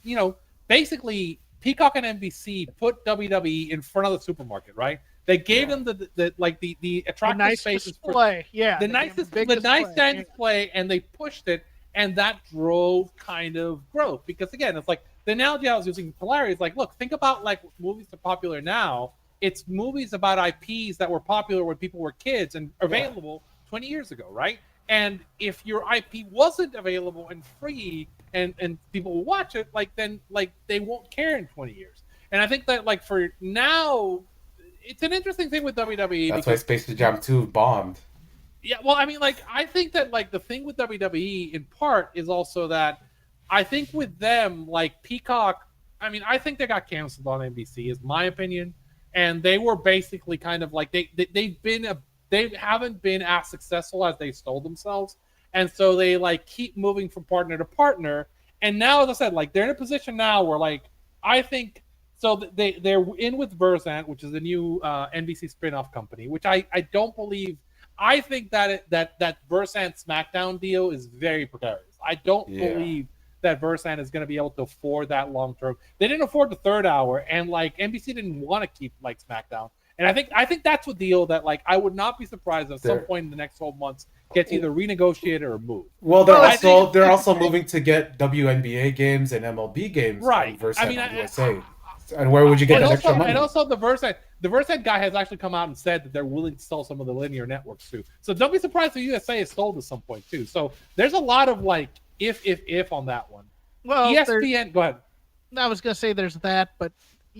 basically Peacock and NBC put WWE in front of the supermarket, right? They gave them the the attractive nice spaces for display. Yeah. the they gave nicest, big the nice display. giant Yeah. display, and they pushed it, and that drove kind of growth. Because again, it's like the analogy I was using for Larry is like, look, think about like movies that are popular now. It's movies about IPs that were popular when people were kids and available 20 years ago, right? And if your IP wasn't available and free, and people will watch it, like then like they won't care in 20 years. And I think that like for now, it's an interesting thing with WWE. That's why because, Space Jam 2 bombed. yeah, well, I mean, like I think that like the thing with WWE in part is also that I think with them, like Peacock, I mean, I think they got canceled on NBC, is my opinion, and they were basically kind of like they haven't been as successful as they stole themselves, and so they like keep moving from partner to partner. And now, as I said, like they're in a position now where like I think so they're in with Versant, which is the new NBC spin-off company, which I don't believe. I think that that Versant SmackDown deal is very precarious. I don't believe that Versant is going to be able to afford that long term. They didn't afford the third hour, and like NBC didn't want to keep like SmackDown. And I think that's a deal that like I would not be surprised if at some point in the next 12 months gets either renegotiated or moved. Well, I think- they're also moving to get WNBA games and MLB games Right. on Versant I mean, on USA. And where would you get And that also, extra money? and also the Versant guy has actually come out and said that they're willing to sell some of the linear networks too. So don't be surprised if USA is sold at some point too. So there's a lot of like if on that one. Well, ESPN, go ahead. I was going to say there's that, but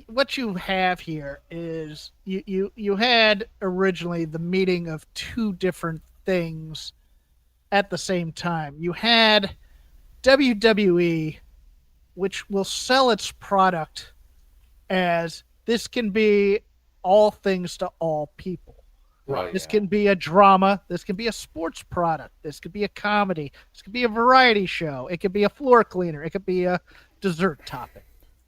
what you have here is you had originally the meeting of two different things at the same time. You had WWE, which will sell its product as this can be all things to all people. Right. This can be a drama. This can be a sports product. This could be a comedy. This could be a variety show. It could be a floor cleaner. It could be a dessert topping.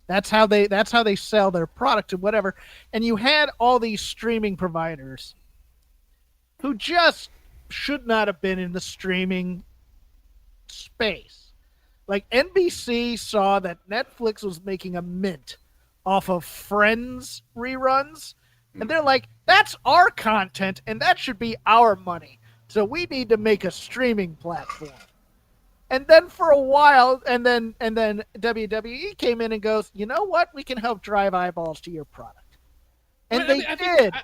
That's how they sell their product to whatever. And you had all these streaming providers who just should not have been in the streaming space. Like NBC saw that Netflix was making a mint off of Friends reruns. And they're like, that's our content, and that should be our money. So we need to make a streaming platform. And then for a while, and then WWE came in and goes, you know what? We can help drive eyeballs to your product. And they did.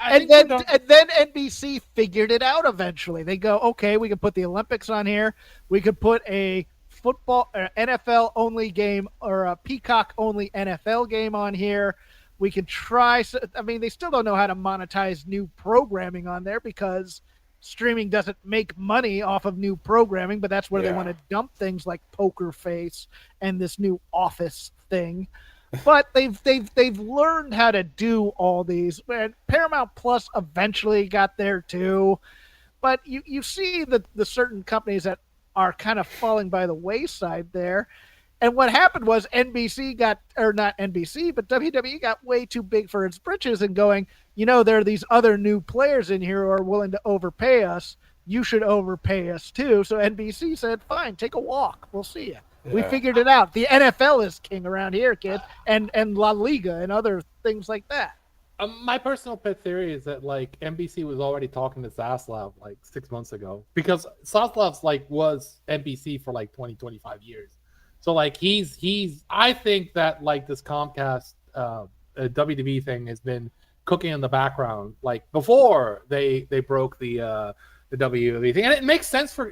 And then NBC figured it out eventually. They go, okay, we can put the Olympics on here. We could put a football, NFL only game, or a Peacock only NFL game on here. We can try. I mean, they still don't know how to monetize new programming on there because streaming doesn't make money off of new programming, but that's where they want to dump things like Poker Face and this new Office thing. But they've learned how to do all these. And Paramount Plus eventually got there too. But you see the certain companies that are kind of falling by the wayside there. And what happened was NBC got, or not NBC, but WWE got way too big for its britches and going, you know, there are these other new players in here who are willing to overpay us. You should overpay us too. So NBC said, fine, take a walk. We'll see you. Yeah. We figured it out. The NFL is king around here, kid, and La Liga and other things like that. My personal pet theory is that like NBC was already talking to Zaslav like 6 months ago, because Zaslav's like was NBC for like 20-25 years. So like he's I think that like this Comcast WWE thing has been cooking in the background like before they broke the WWE thing. And it makes sense for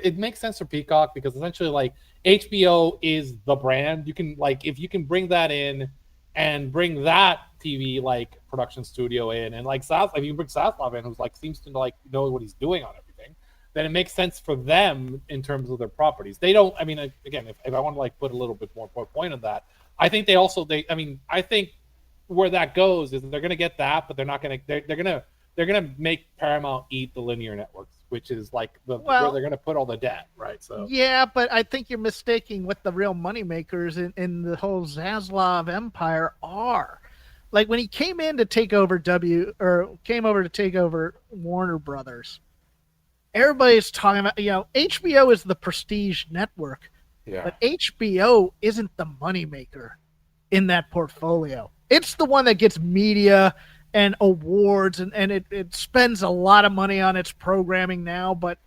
Peacock, because essentially like HBO is the brand. You can like, if you can bring that in and bring that TV like production studio in, and like South, if you bring Zaslav in, who's like seems to like know what he's doing on everything, then it makes sense for them in terms of their properties. They don't. I mean, again, if I want to like put a little bit more point on that, I think I mean, I think where that goes is they're going to get that, but they're not going to. They're going to make Paramount eat the linear networks, which is like where they're going to put all the debt, right? So yeah, but I think you're mistaking what the real moneymakers in the whole Zaslav empire are. Like when he came in to take over Warner Brothers, everybody's talking about, HBO is the prestige network, but HBO isn't the moneymaker in that portfolio. It's the one that gets media and awards, and it spends a lot of money on its programming now, but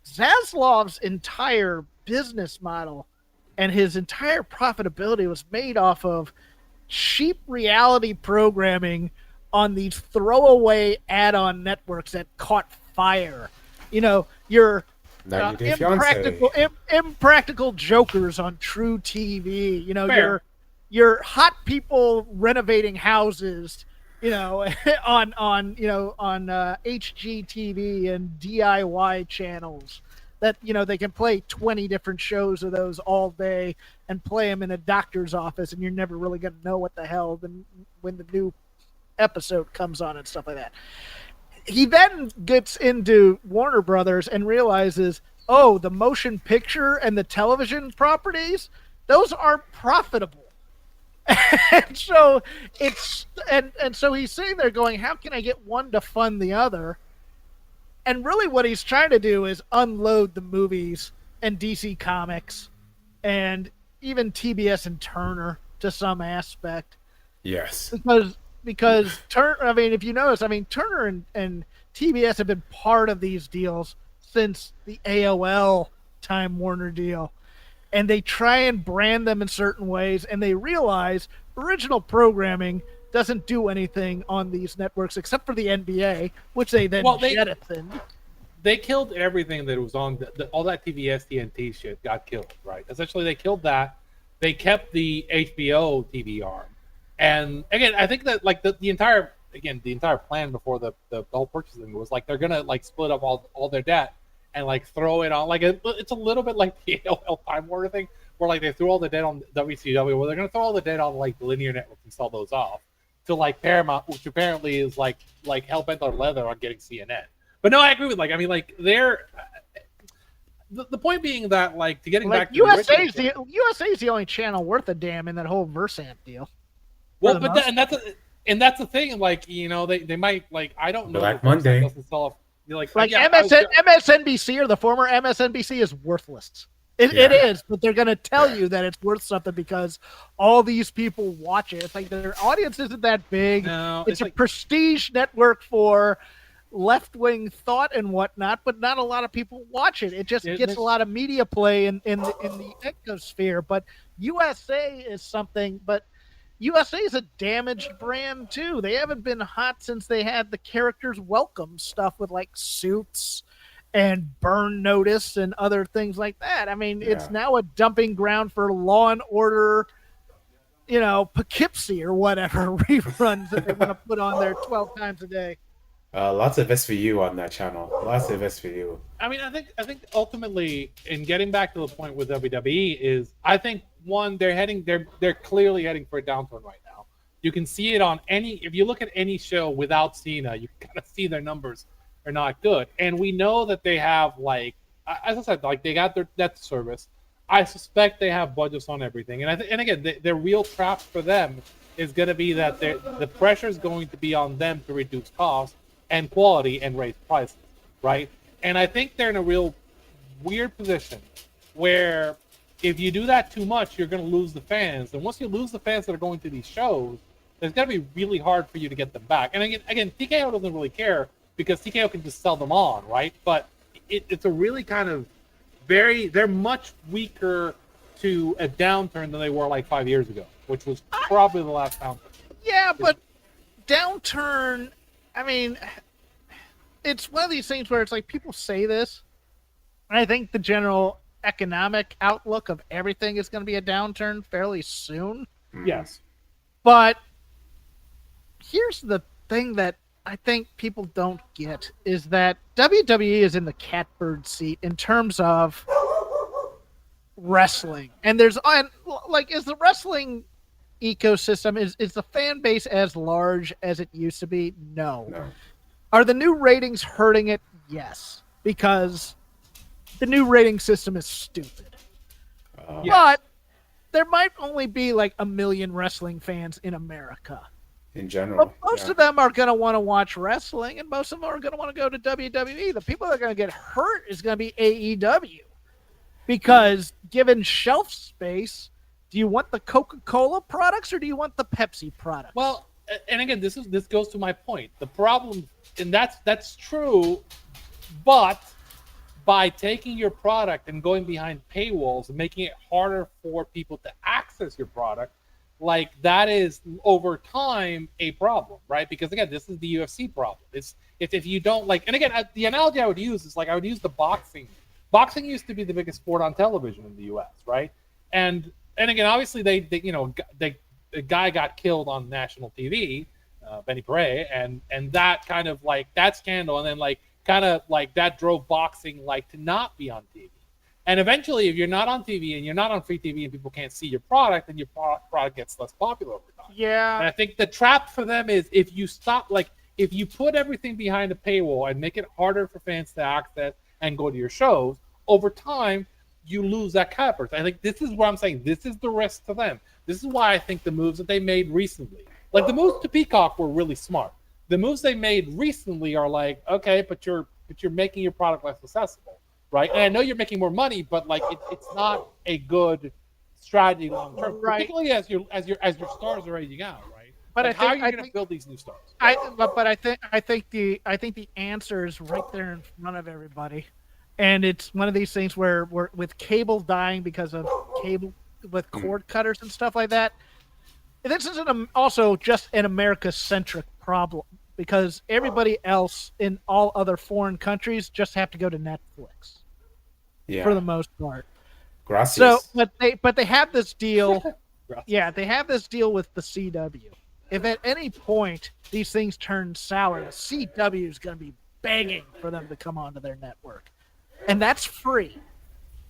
Zaslav's entire business model and his entire profitability was made off of cheap reality programming on these throwaway add-on networks that caught fire. Your impractical jokers on True TV. Your hot people renovating houses. On HGTV and DIY channels that, they can play 20 different shows of those all day and play them in a doctor's office, and you're never really going to know what the hell when the new episode comes on and stuff like that. He then gets into Warner Brothers and realizes, oh, the motion picture and the television properties, those aren't profitable. And so so he's sitting there going, how can I get one to fund the other? And really what he's trying to do is unload the movies and DC Comics and even TBS and Turner to some aspect. Yes. Because Turner, if you notice, Turner and TBS have been part of these deals since the AOL Time Warner deal. And they try and brand them in certain ways, and they realize original programming doesn't do anything on these networks except for the NBA, which they then jettisoned. They killed everything that was on all that TBS TNT shit got killed, right? Essentially, they killed that. They kept the HBO TV arm, and again, I think that like the entire plan before the whole purchasing was like they're gonna like split up all their debt and like throw it on like it's a little bit like the AOL Time Warner thing where like they threw all the debt on WCW, where they're gonna throw all the debt on like the linear networks and sell those off to like Paramount, which apparently is like hell bent on leather on getting CNN. But no, I agree with they're the point being that like to getting back to USA's the only channel worth a damn in that whole Versant deal. Well, but that's the thing. Like they might like I don't know. Black Monday doesn't sell off. MSNBC or the former MSNBC is worthless. It is, but they're going to tell you that it's worth something because all these people watch it. It's like their audience isn't that big. No, it's a prestige network for left-wing thought and whatnot, but not a lot of people watch it. It just gets a lot of media play in the ecosphere. But USA is something, but USA is a damaged brand too. They haven't been hot since they had the Characters Welcome stuff with like Suits and Burn Notice and other things like that. It's now a dumping ground for Law and Order, Poughkeepsie or whatever reruns that they want to put on there 12 times a day. Lots of SVU on that channel. Lots of SVU. I think ultimately, in getting back to the point with WWE is, I think one, they're clearly heading for a downturn right now. You can see it on if you look at any show without Cena, you kind of see their numbers are not good. And we know that they have like, as I said, like they got their debt service. I suspect they have budgets on everything. And again, the real trap for them is going to be that the pressure is going to be on them to reduce costs and quality and raise prices, right? And I think they're in a real weird position where if you do that too much, you're going to lose the fans. And once you lose the fans that are going to these shows, it's going to be really hard for you to get them back. And again, TKO doesn't really care because TKO can just sell them on, right? But it's a really kind of they're much weaker to a downturn than they were like 5 years ago, which was probably the last downturn. Yeah, but downturn, it's one of these things where it's like people say this, and I think the general economic outlook of everything is going to be a downturn fairly soon. Yes. But here's the thing that I think people don't get is that WWE is in the catbird seat in terms of wrestling. And is the wrestling ecosystem, is the fan base as large as it used to be? No. Are the new ratings hurting it? Yes. Because the new rating system is stupid. But there might only be like 1 million wrestling fans in America. In general. But most of them are going to want to watch wrestling, and most of them are going to want to go to WWE. The people that are going to get hurt is going to be AEW. Because given shelf space, do you want the Coca-Cola products or do you want the Pepsi products? Well, and again, this goes to my point. The problem, and that's true, but by taking your product and going behind paywalls and making it harder for people to access your product, like that is over time a problem, right? Because again, this is the UFC problem. It's if you don't like, and again, the analogy I would use is like I would use the boxing. Boxing used to be the biggest sport on television in the U.S., right? And again, obviously the guy got killed on national TV, Benny Paret, and that kind of like that scandal, and then like kind of like that drove boxing like to not be on TV. And eventually, if you're not on TV and you're not on free TV and people can't see your product, then your product gets less popular over time. Yeah. And I think the trap for them is if you put everything behind a paywall and make it harder for fans to access and go to your shows, over time, you lose that capper. I think this is what I'm saying. This is the risk to them. This is why I think the moves that they made recently, like the moves to Peacock were really smart. The moves they made recently are like, okay, but you're making your product less accessible, right? And I know you're making more money, but like it's not a good strategy long term, right? Particularly as your stars are aging out, right? But like, how are you going to build these new stars? I think the answer is right there in front of everybody, and it's one of these things where with cable dying because of cable with cord cutters and stuff like that. This isn't also just an America-centric problem because everybody else in all other foreign countries just have to go to Netflix for the most part. Gracias. So, but they have this deal. Yeah, they have this deal with the CW. If at any point these things turn sour, the CW is going to be begging for them to come onto their network, and that's free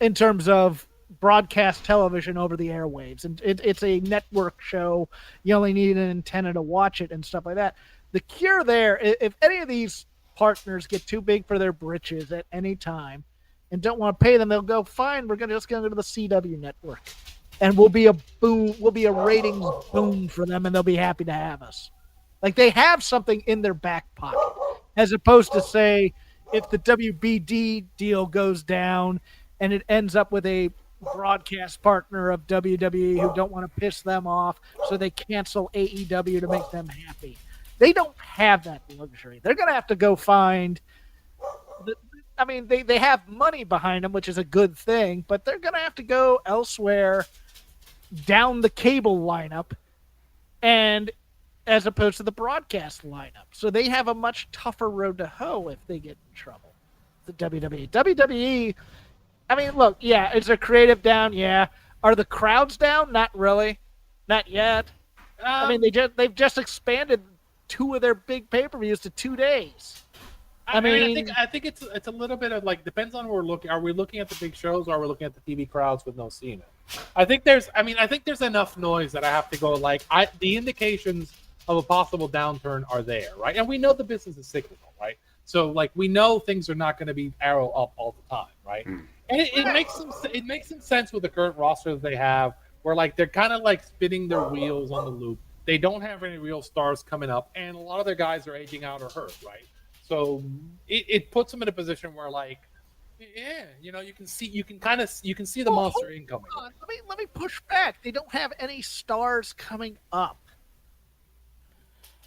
in terms of broadcast television over the airwaves, and it's a network show. You only need an antenna to watch it and stuff like that. The cure there, if any of these partners get too big for their britches at any time and don't want to pay them, they'll go, fine, we're just going to go to the CW network, and we'll be a ratings boom for them, and they'll be happy to have us. Like they have something in their back pocket, as opposed to say if the WBD deal goes down and it ends up with a broadcast partner of WWE who don't want to piss them off, so they cancel AEW to make them happy. They don't have that luxury. They're going to have to go find they have money behind them, which is a good thing, but they're going to have to go elsewhere down the cable lineup and as opposed to the broadcast lineup. So they have a much tougher road to hoe if they get in trouble. The WWE, I mean, look, yeah, is their creative down? Yeah. Are the crowds down? Not really. Not yet. I mean, they've just expanded 2 of their big pay-per-views to 2 days. I think it's a little bit of like depends on where we're looking. Are we looking at the big shows or are we looking at the TV crowds with no seeing it? I think there's enough noise that I have to go like the indications of a possible downturn are there, right? And we know the business is cyclical, right? So like we know things are not going to be arrow up all the time, right? And it makes some sense with the current roster that they have, where like they're kind of like spinning their wheels on the loop. They don't have any real stars coming up, and a lot of their guys are aging out or hurt, right? So it puts them in a position where like, yeah, you can see the monster incoming. Let me push back. They don't have any stars coming up.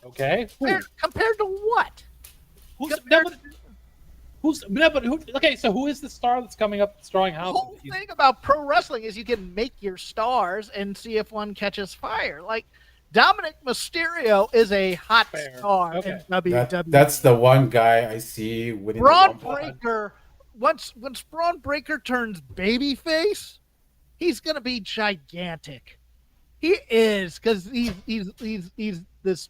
Okay. Compared to what? Okay, so who is the star that's coming up that's drawing houses? The whole thing about pro wrestling is you can make your stars and see if one catches fire. Like Dominic Mysterio is a hot star in WWE. That's the one guy I see winning. Braun Breaker. Once Braun Breaker turns babyface, he's gonna be gigantic. He is, because he's this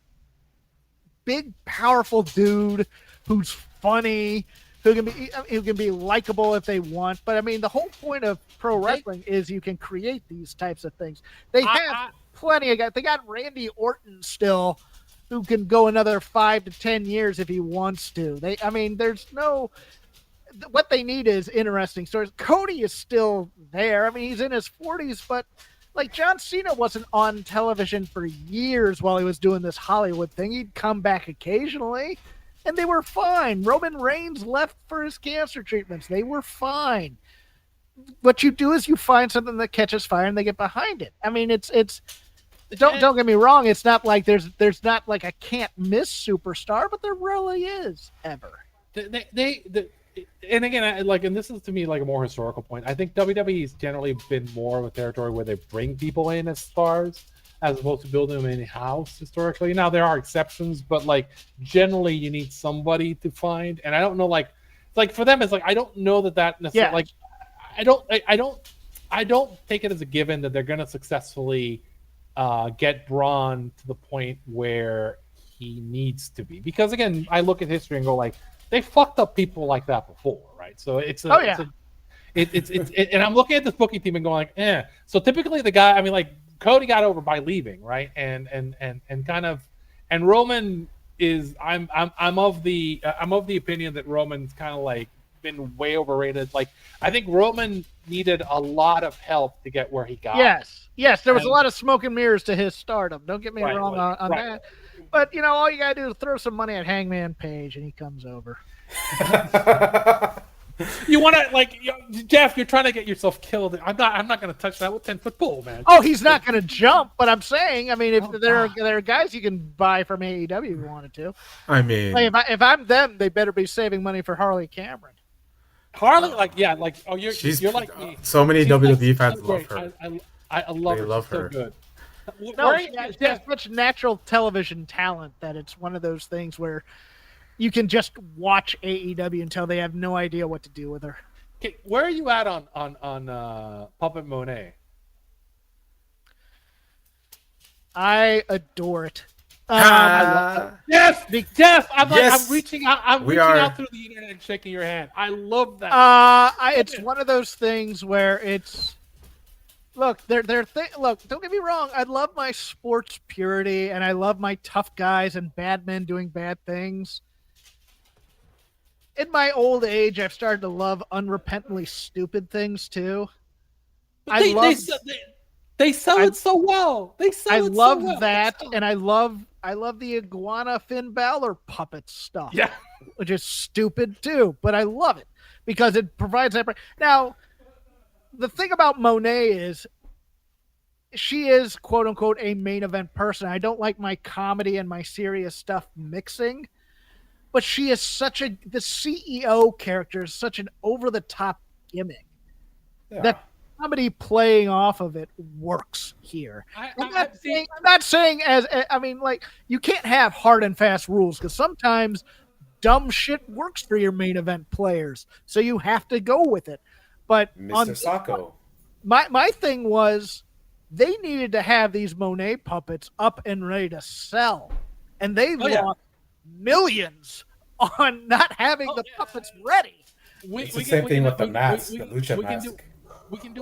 big, powerful dude who's funny, who can be likable if they want. But I mean, the whole point of pro wrestling is you can create these types of things. They have plenty of guys. They got Randy Orton still, who can go another 5 to 10 years if he wants to. There's no. What they need is interesting stories. Cody is still there. I mean, he's in his 40s, but like John Cena wasn't on television for years while he was doing this Hollywood thing. He'd come back occasionally, and they were fine. Roman Reigns left for his cancer treatments. They were fine. What you do is you find something that catches fire and they get behind it. I mean, it's don't get me wrong. It's not like there's not like a can't miss superstar, but there really is ever. And again, and this is to me like a more historical point. I think WWE's generally been more of a territory where they bring people in as stars as opposed to building them in-house historically. Now there are exceptions, but like generally you need somebody to find. And I don't know, like for them, it's like I don't know that necessarily. Like I don't take it as a given that they're going to successfully get Braun to the point where he needs to be. Because again, I look at history and go like, they fucked up people like that before, right? So it's and I'm looking at this booking team and going like, eh. So typically the guy, I mean, like Cody got over by leaving, right? And Roman is, I'm of the opinion that Roman's kind of like been way overrated. Like I think Roman needed a lot of help to get where he got. Yes, there was a lot of smoke and mirrors to his stardom. Don't get me wrong on that. But, all you got to do is throw some money at Hangman Page, and he comes over. You want to, Jeff, you're trying to get yourself killed. I'm not going to touch that with 10-foot pole, man. Oh, he's not going to jump, but I'm saying, I mean, if there are guys you can buy from AEW if you wanted to. I mean. Like, if I'm them, they better be saving money for Harley Cameron. Harley, you're like me. So many WWE fans love her. I love her. Love her. her. So good. No, she has such natural television talent that it's one of those things where you can just watch AEW until they have no idea what to do with her. Okay, where are you at on Puppet Monet? I adore it. Yes, Jeff. Yes. I'm reaching out. I'm reaching out through the internet and shaking your hand. I love that. It's one of those things where it's. Look, look, don't get me wrong. I love my sports purity, and I love my tough guys and bad men doing bad things. In my old age, I've started to love unrepentantly stupid things too. They sell it so well. I love that, and I love the iguana Finn Balor puppet stuff. Yeah, which is stupid too, but I love it because it provides that. Now, the thing about Monet is she is quote unquote a main event person. I don't like my comedy and my serious stuff mixing, but she is the CEO character is such an over the top gimmick that comedy playing off of it works here. I'm not saying you can't have hard and fast rules because sometimes dumb shit works for your main event players. So you have to go with it. But Mr. Sacco. My thing was they needed to have these Monet puppets up and ready to sell. And they lost millions on not having the puppets ready. It's the same thing with the mask, the lucha mask. We can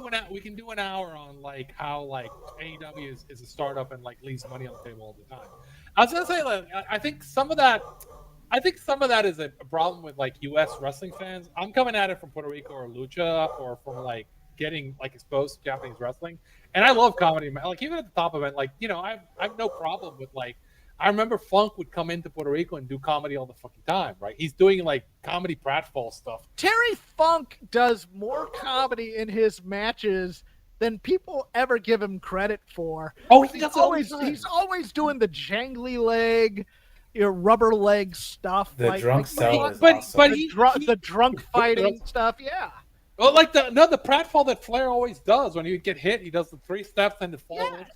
do an hour on like how like AEW is a startup and like leaves money on the table all the time. I was gonna say like I think some of that is a problem with like U.S. wrestling fans. I'm coming at it from Puerto Rico or lucha or from like getting like exposed to Japanese wrestling, and I love comedy. Like even at the top of it, like I have no problem with like. I remember Funk would come into Puerto Rico and do comedy all the fucking time, right? He's doing like comedy pratfall stuff. Terry Funk does more comedy in his matches than people ever give him credit for. Oh, he's always doing the jangly leg, rubber leg stuff. The drunk cell is but awesome. the drunk fighting stuff, yeah. Well, like the pratfall that Flair always does when he would get hit, he does the 3 steps and the fall. Yes.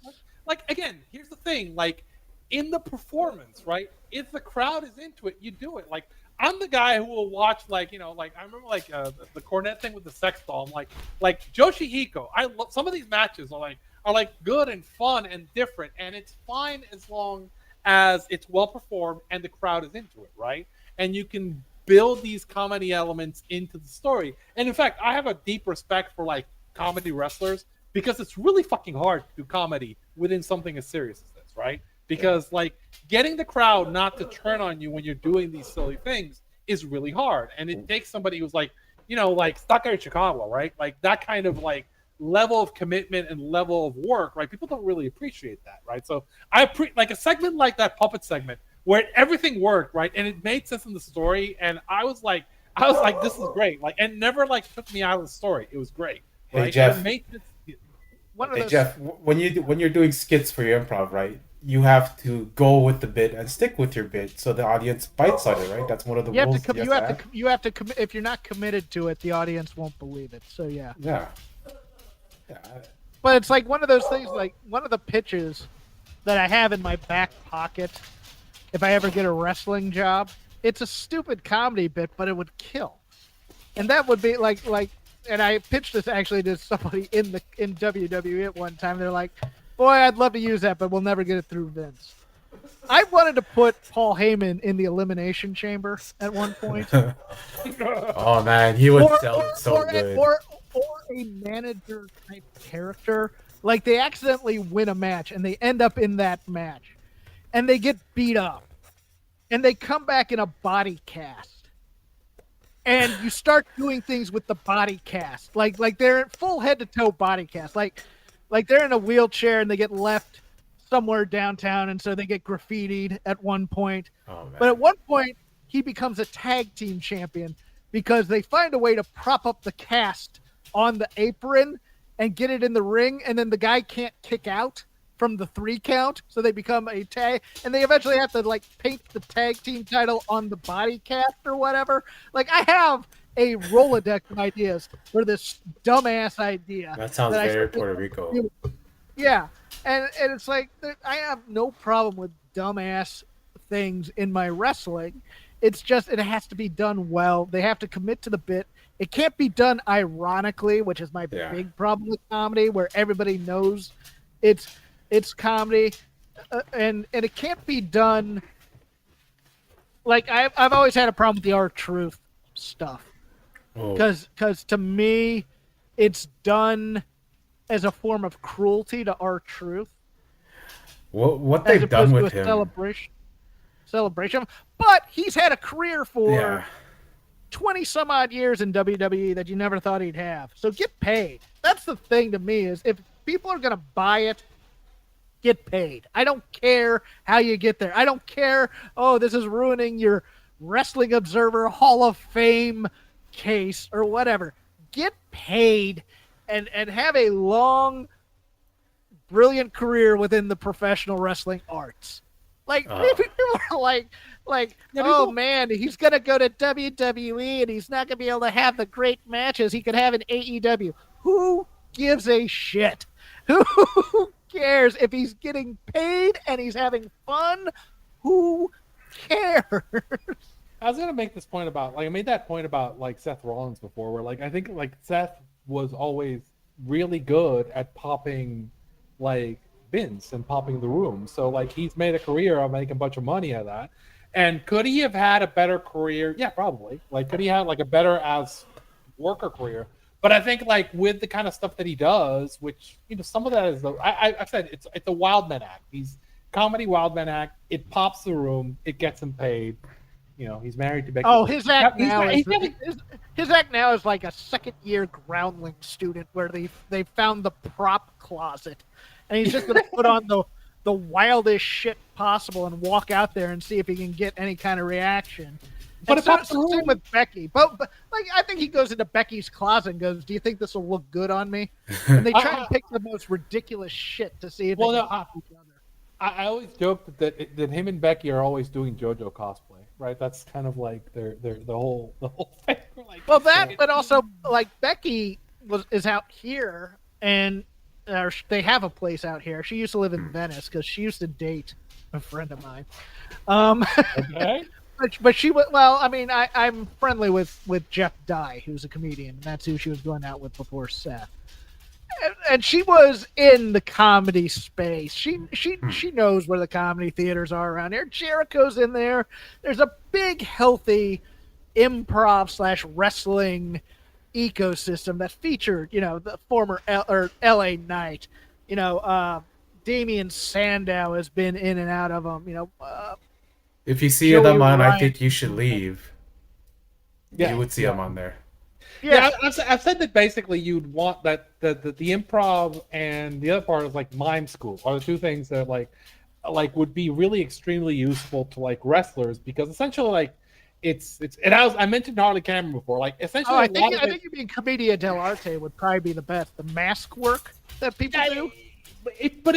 Like again, here's the thing, like. In the performance, right? If the crowd is into it, you do it. Like I'm the guy who will watch, like like I remember, like the Cornette thing with the sex doll. I'm like Yoshihiko. I love some of these matches. Are like are like good and fun and different, and it's fine as long as it's well performed and the crowd is into it, right? And you can build these comedy elements into the story. And in fact, I have a deep respect for like comedy wrestlers because it's really fucking hard to do comedy within something as serious as this, right? Because like getting the crowd not to turn on you when you're doing these silly things is really hard, and it takes somebody who's like, you know, like stuck in Chicago, right? Like that kind of like level of commitment and level of work, right? People don't really appreciate that, right? So like a segment like that puppet segment where everything worked, right, and it made sense in the story, and I was like, this is great, like, and never like took me out of the story. It was great. Right? Hey Jeff. Jeff, when you're doing skits for your improv, right? You have to go with the bit and stick with your bit, so the audience bites on it, right? That's one of the rules. You have to commit. If you're not committed to it, the audience won't believe it. So yeah. Yeah. But it's like one of those things. Like one of the pitches that I have in my back pocket, if I ever get a wrestling job, it's a stupid comedy bit, but it would kill. And that would be like. And I pitched this actually to somebody in WWE at one time. They're like, "Boy, I'd love to use that, but we'll never get it through Vince." I wanted to put Paul Heyman in the Elimination Chamber at one point. Oh man, he would sell it so good. Or a manager type character. Like they accidentally win a match and they end up in that match, and they get beat up, and they come back in a body cast. And you start doing things with the body cast, like they're full head to toe body cast, like they're in a wheelchair and they get left somewhere downtown, and so they get graffitied at one point. Oh, but at one point, he becomes a tag team champion because they find a way to prop up the cast on the apron and get it in the ring, and then the guy can't kick out from the 3 count, so they become a tag, and they eventually have to like paint the tag team title on the body cast or whatever. Like I have a Rolodex of ideas for this dumbass idea. That sounds very Puerto Rico. Yeah, and it's like I have no problem with dumbass things in my wrestling. It's just it has to be done well. They have to commit to the bit. It can't be done ironically, which is my big problem with comedy, where everybody knows it's comedy, and it can't be done like I've always had a problem with the R-Truth stuff, because to me it's done as a form of cruelty to R-Truth. What they've done with him, celebration, but he's had a career for 20 some odd years in WWE that you never thought he'd have. So get paid. That's the thing to me, is if people are gonna buy it, get paid. I don't care how you get there. I don't care, this is ruining your Wrestling Observer Hall of Fame case or whatever. Get paid and have a long, brilliant career within the professional wrestling arts. Like, people are like, man, he's going to go to WWE and he's not going to be able to have the great matches he could have in AEW. Who gives a shit? Who cares? If he's getting paid and he's having fun, who cares? I was gonna make this point about, like, I made that point about like Seth Rollins before, where like I think like Seth was always really good at popping like bins and popping the room. So like he's made a career of making a bunch of money out of that. And could he have had a better career? Yeah, probably. Like, could he have like a better as worker career? But I think like with the kind of stuff that he does, which, you know, some of that is I've said it's a wild man act. He's comedy wild man act. It pops the room. It gets him paid. You know, he's married to Becky. Oh, his act now is like a second-year groundling student where they found the prop closet, and he's just going to put on the wildest shit possible and walk out there and see if he can get any kind of reaction. But it's not the same with Becky. But like, I think he goes into Becky's closet and goes, "Do you think this will look good on me?" And they try to pick the most ridiculous shit to see if they can pop each other. I always joke that him and Becky are always doing JoJo cosplay, right? That's kind of like the whole thing. Like, well, that, but also like Becky is out here, and they have a place out here. She used to live in Venice because she used to date a friend of mine. Okay. But she was, well, I mean, I'm friendly with Jeff Dye, who's a comedian, and that's who she was going out with before Seth. and she was in the comedy space. She knows where the comedy theaters are around here. Jericho's in there. There's a big, healthy improv / wrestling ecosystem that featured, the former LA Knight. Damian Sandow has been in and out of them. If you see Joey them on, I Ryan. think you should leave. Yeah, You would see them on there. Yeah, I've said that basically you'd want that the improv and the other part is like mime school are the two things that like would be really extremely useful to like wrestlers because essentially like it's and I mentioned Harley Cameron before like essentially I think you mean Commedia dell'arte would probably be the best. The mask work that people do. But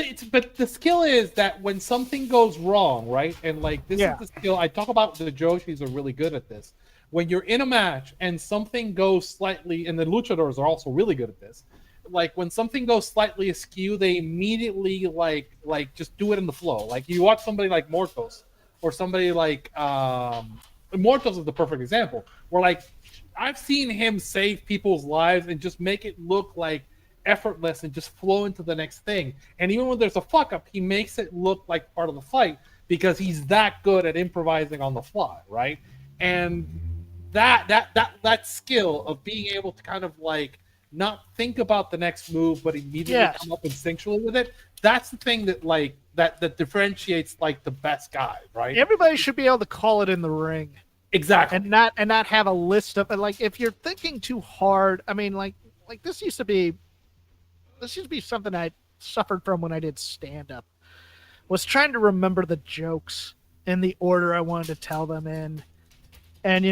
the skill is that when something goes wrong, right? And like this is the skill I talk about. The Joshis are really good at this. When you're in a match and something goes slightly, and the luchadors are also really good at this. Like when something goes slightly askew, they immediately like just do it in the flow. Like you watch somebody like Mortos or somebody like Mortos is the perfect example. Where like I've seen him save people's lives and just make it look like effortless and just flow into the next thing. And even when there's a fuck up, he makes it look like part of the fight because he's that good at improvising on the fly, right? And that skill of being able to kind of like not think about the next move but immediately come up instinctually with it, that's the thing that like that differentiates like the best guy, right? Everybody should be able to call it in the ring. Exactly. And not have a list of like if you're thinking too hard, I mean like this used to be something I suffered from when I did stand up. Was trying to remember the jokes in the order I wanted to tell them in. And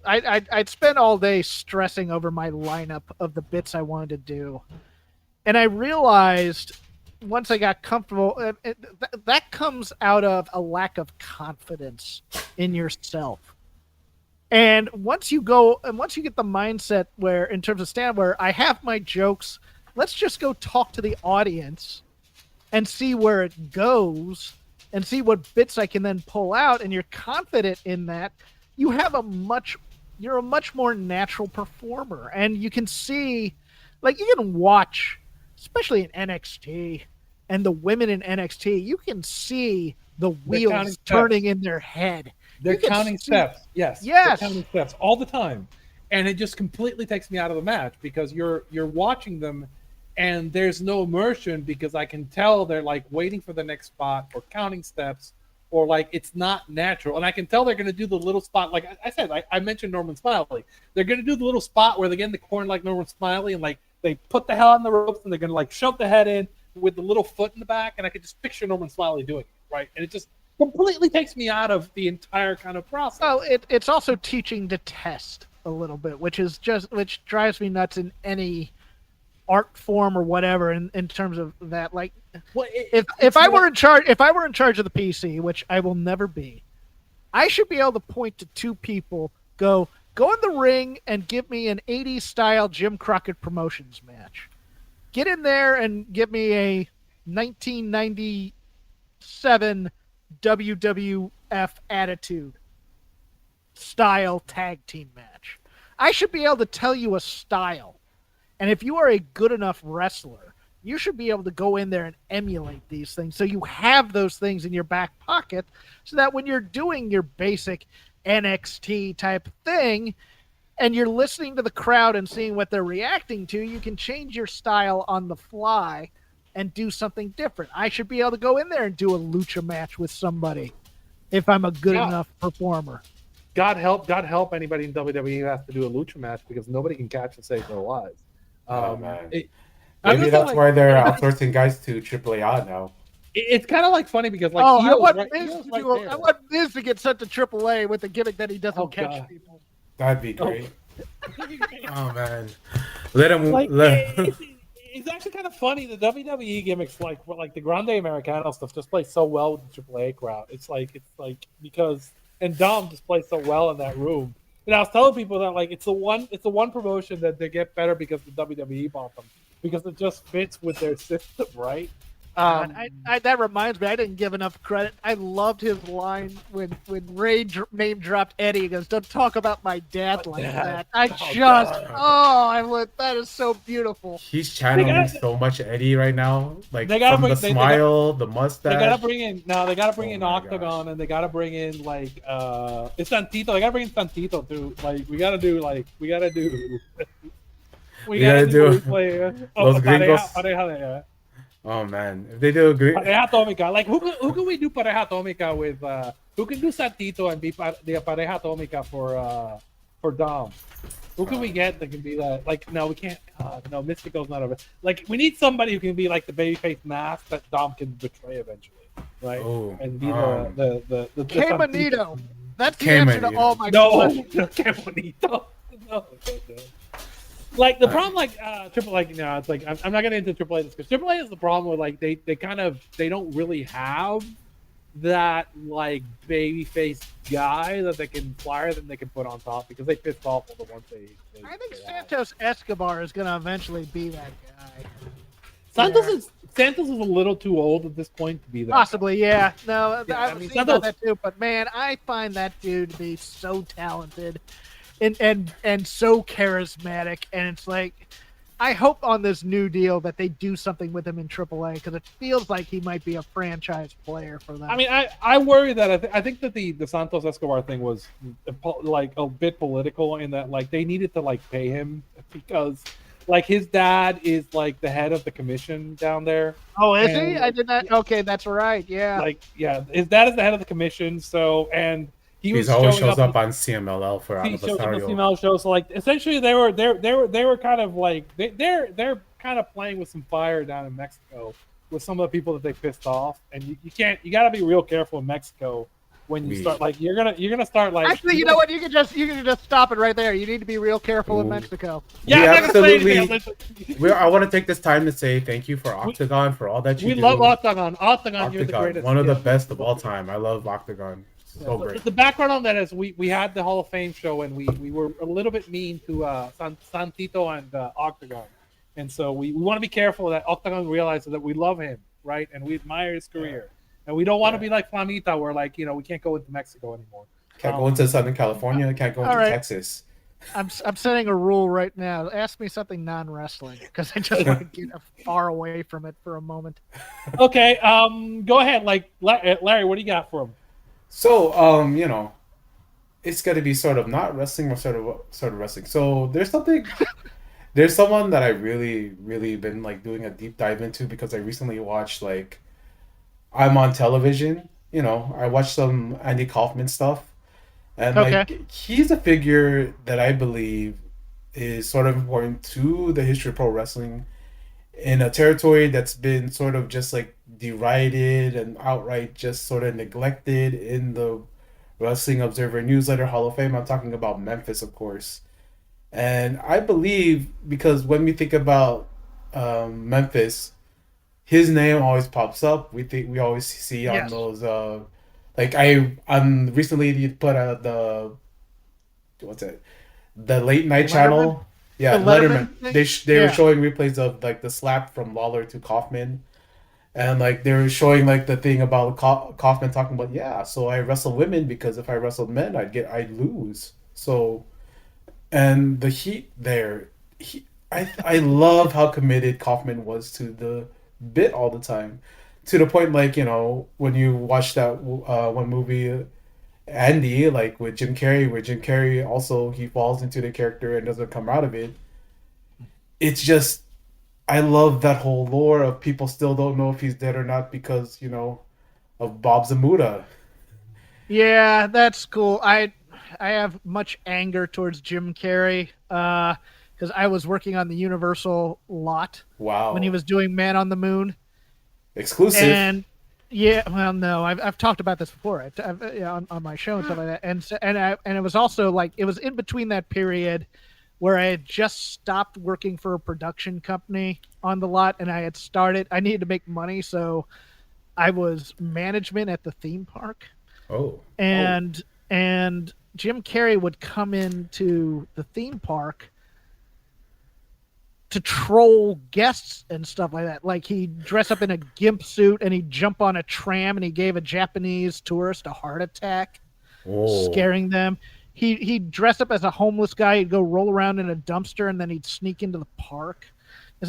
I'd spend all day stressing over my lineup of the bits I wanted to do. And I realized once I got comfortable, that comes out of a lack of confidence in yourself. And once you get the mindset where, in terms of stand, where I have my jokes, let's just go talk to the audience and see where it goes and see what bits I can then pull out. And you're confident in that. You're a much more natural performer, and you can see, like you can watch, especially in NXT and the women in NXT, you can see the wheels turning in their head. They're counting steps. Yes. They're counting steps all the time. And it just completely takes me out of the match because you're watching them and there's no immersion because I can tell they're like waiting for the next spot or counting steps. Or like it's not natural, and I can tell they're going to do the little spot. Like I said, I mentioned Norman Smiley. They're going to do the little spot where they get in the corner like Norman Smiley, and like they put the hell on the ropes, and they're going to like shove the head in with the little foot in the back, and I could just picture Norman Smiley doing it, right? And it just completely takes me out of the entire kind of process. Well, it's also teaching to test a little bit, which drives me nuts in any art form or whatever in terms of that. Like, well, if I were in charge of the PC, which I will never be, I should be able to point to two people, go in the ring and give me an 80s style Jim Crockett Promotions match. Get in there and give me a 1997 WWF Attitude style tag team match. I should be able to tell you a style. And if you are a good enough wrestler, you should be able to go in there and emulate these things. So you have those things in your back pocket so that when you're doing your basic NXT type thing and you're listening to the crowd and seeing what they're reacting to, you can change your style on the fly and do something different. I should be able to go in there and do a lucha match with somebody if I'm a good enough performer. God help anybody in WWE who has to do a lucha match because nobody can catch and save their lives. Man. Maybe that's why they're outsourcing guys to AAA now. It's kind of like funny because like I want Miz to get sent to AAA with the gimmick that he doesn't catch people. That'd be great. Oh man, It's actually kind of funny. The WWE gimmicks like the Grande Americano stuff just plays so well with the AAA crowd. It's like because Dom just plays so well in that room. And I was telling people that like it's the one promotion that they get better because the WWE bought them because it just fits with their system, right? God, that reminds me, I didn't give enough credit. I loved his line when Ray name dropped Eddie. He goes, "Don't talk about my dad like that." I went, that is so beautiful. He's channeling so much Eddie right now, like They gotta from the bring- they smile, the mustache. They gotta bring in They gotta bring Oh in my Octagon, gosh. and they gotta bring in like it's Santito. They gotta bring in Santito too. Like we gotta do a replay. Los Gringos. Pareja, Oh man, if they do agree, Pareja Atómica. Like who can we do Pareja Atómica with? Who can do Santito and be the Pareja Atómica for Dom? Who can we get that can be that? Like no, we can't. No, Mystico's not over. Like we need somebody who can be like the babyface mask that Dom can betray eventually, right? Oh, And be the K Santito. Bonito. That's the K answer to Bonito. all my No, questions. no, qué bonito. No. Like the problem, like Triple, like it's like I'm not getting into AAA because AAA is the problem where like they don't really have that like babyface guy that they can flyer them they can put on top because they pissed off all the ones they I think they had. Santos Escobar is going to eventually be that guy. Santos is a little too old at this point to be that. Possibly, yeah. No, Yeah, I I was mean, thinking about Santos- that too. But man, I find that dude to be so talented and so charismatic. And it's like, I hope on this new deal that they do something with him in AAA because it feels like he might be a franchise player for them. I mean, I worry that I think that the Santos Escobar thing was like a bit political in that like they needed to like pay him because like his dad is like the head of the commission down there. oh, is he? and- I did not. Okay, that's right. Yeah. Like yeah, his dad is the head of the commission. So and he he was always showing shows up on CMLL for he shows up on Adversario. female shows. So like essentially they were kind of like they're kind of playing with some fire down in Mexico with some of the people that they pissed off. And you gotta be real careful in Mexico when you start like you're gonna start like Actually, you know what? You can just stop it right there. You need to be real careful in Ooh. Mexico. Yeah, We I'm not gonna say anything. absolutely- I want to take this time to say thank you for Octagon for all that you We do. love Octagon. Octagon, you're the Octagon, greatest. one of the Yeah. best of all time. I love Octagon. So great. The background on that is we had the Hall of Fame show and we were a little bit mean to Santito and Octagon, and so we want to be careful that Octagon realizes that we love him, right, and we admire his career, and we don't want to be like Flamita, where like we can't go into Mexico anymore. Can't go into Southern California. Can't go into All right. Texas. I'm setting a rule right now. Ask me something non-wrestling because I just want to get far away from it for a moment. Okay, go ahead, like Larry, what do you got for him? So, it's got to be sort of not wrestling or sort of wrestling. So there's someone that I really been like doing a deep dive into because I recently watched like I'm on television. I watched some Andy Kaufman stuff, and like Okay. he's a figure that I believe is sort of important to the history of pro wrestling in a territory that's been sort of just like derided and outright just sort of neglected in the Wrestling Observer Newsletter Hall of Fame. I'm talking about Memphis, of course. And I believe because when we think about Memphis, his name always pops up. We always see on Yes. those I'm recently you put out the late night Letterman? channel. Yeah, The Letterman. Letterman thing? They were Yeah. showing replays of like the slap from Lawler to Kaufman, and like they were showing like the thing about Kaufman talking about so I wrestle women because if I wrestled men I'd lose. So, and the heat there, I love how committed Kaufman was to the bit all the time, to the point like when you watch that one movie. Andy, like with Jim Carrey, where Jim Carrey also he falls into the character and doesn't come out of it. It's just, I love that whole lore of people still don't know if he's dead or not because of Bob Zamuda. Yeah, that's cool. I have much anger towards Jim Carrey because I was working on the Universal lot Wow, when he was doing Man on the Moon, exclusive. and yeah, well, no, I've talked about this before on my show and stuff like that, and it was also like it was in between that period where I had just stopped working for a production company on the lot, and I needed to make money, so I was management at the theme park. Oh, And Jim Carrey would come into the theme park to troll guests and stuff like that. Like he'd dress up in a gimp suit and he'd jump on a tram and he gave a Japanese tourist a heart attack, scaring them. He'd dress up as a homeless guy. He'd go roll around in a dumpster and then he'd sneak into the park.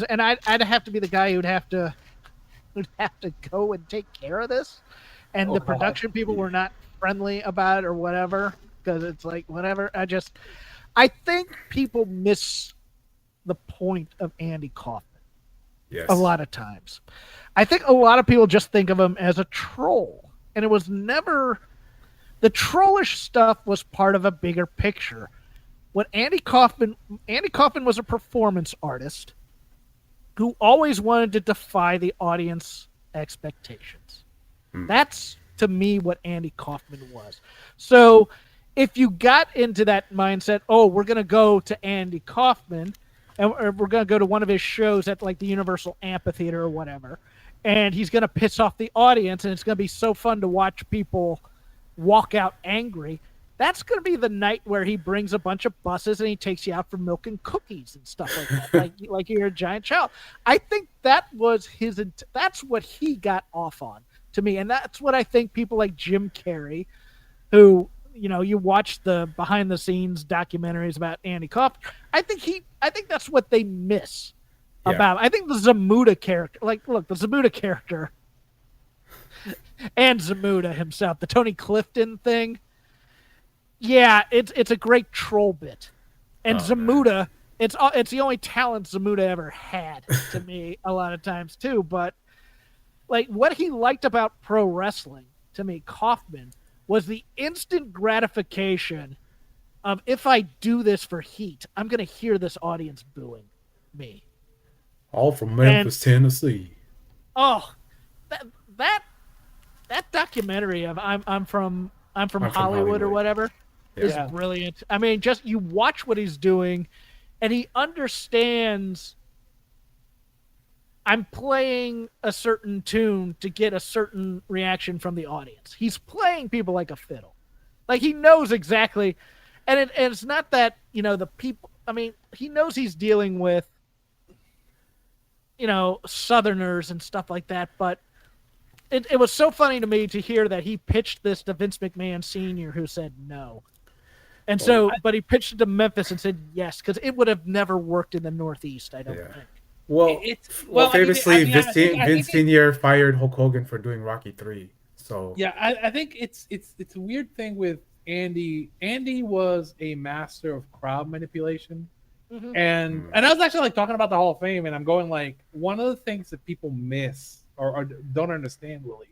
And I'd have to be the guy who'd have to go and take care of this. And the production people were not friendly about it or whatever, because it's like, whatever. I think people miss the point of Andy Kaufman. Yes. A lot of times. I think a lot of people just think of him as a troll. And it was never... The trollish stuff was part of a bigger picture. What Andy Kaufman was a performance artist who always wanted to defy the audience expectations. That's, to me, what Andy Kaufman was. So if you got into that mindset, oh, we're going to go to Andy Kaufman, and we're going to go to one of his shows at like the Universal Amphitheater or whatever, and he's going to piss off the audience, and it's going to be so fun to watch people walk out angry. That's going to be the night where he brings a bunch of buses and he takes you out for milk and cookies and stuff like that, like you're a giant child. I think that was that's what he got off on, to me. And that's what I think people like Jim Carrey, who, you know, you watch the behind the scenes documentaries about Andy Kaufman. I think that's what they miss about. I think the Zamuda character, like, look, the Zamuda character and Zamuda himself, the Tony Clifton thing. Yeah, it's a great troll bit. And Zamuda, it's the only talent Zamuda ever had, to me, a lot of times too. But like, what he liked about pro wrestling, to me, Kaufman, was the instant gratification of, if I do this for heat, I'm going to hear this audience booing me. All from Memphis, Tennessee. Oh, that documentary of I'm from Hollywood or whatever is brilliant. I mean, just you watch what he's doing, and he understands I'm playing a certain tune to get a certain reaction from the audience. He's playing people like a fiddle. Like, he knows exactly, and it's not that, you know, the people, I mean, he knows he's dealing with, you know, Southerners and stuff like that, but it was so funny to me to hear that he pitched this to Vince McMahon Sr., who said no. And so, but he pitched it to Memphis and said yes, because it would have never worked in the Northeast, I don't think. Well, famously, Vince Sr. fired Hulk Hogan for doing Rocky 3. So yeah, I think it's a weird thing with Andy. Andy was a master of crowd manipulation. Mm-hmm. And I was actually like talking about the Hall of Fame, and I'm going like, one of the things that people miss or don't understand really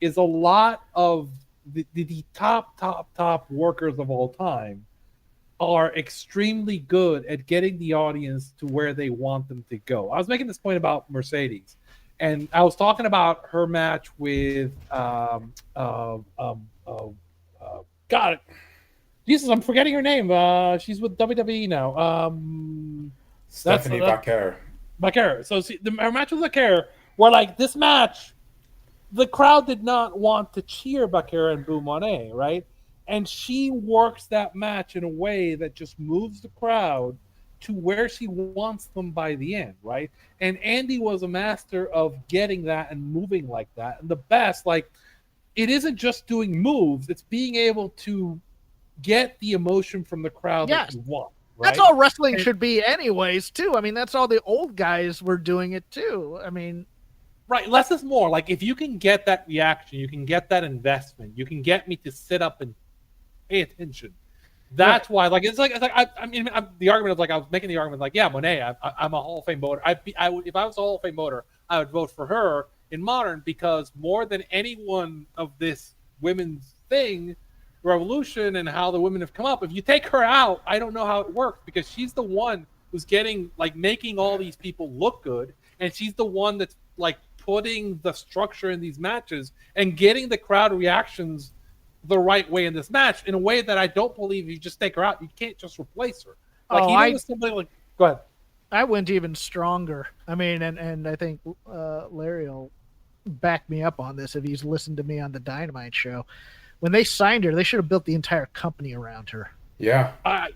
is a lot of the top workers of all time are extremely good at getting the audience to where they want them to go. I was making this point about Mercedes, and I was talking about her match with God, Jesus, I'm forgetting her name. She's with WWE now. Stephanie Vaquer. So her match with Vaquer, where like this match, the crowd did not want to cheer Vaquer and Boo Monet, right? And she works that match in a way that just moves the crowd to where she wants them by the end, right? And Andy was a master of getting that and moving like that. And the best, like, it isn't just doing moves, it's being able to get the emotion from the crowd that you want. Right? That's all wrestling should be anyways, too. I mean, that's all the old guys were doing it, too. I mean... Right, less is more. Like, if you can get that reaction, you can get that investment, you can get me to sit up and pay attention. That's why, like, it's like I mean, the argument of like, I was making the argument like, yeah, Monet, I'm a Hall of Fame voter. I would, if I was a Hall of Fame voter, I would vote for her in modern, because more than any one of this women's thing, revolution and how the women have come up, if you take her out, I don't know how it works, because she's the one who's getting, like, making all these people look good, and she's the one that's like putting the structure in these matches and getting the crowd reactions the right way in this match, in a way that I don't believe you just take her out. You can't just replace her. Like, somebody like, go ahead. I went even stronger. I mean, and I think Larry will back me up on this if he's listened to me on the Dynamite show. When they signed her, they should have built the entire company around her. Yeah.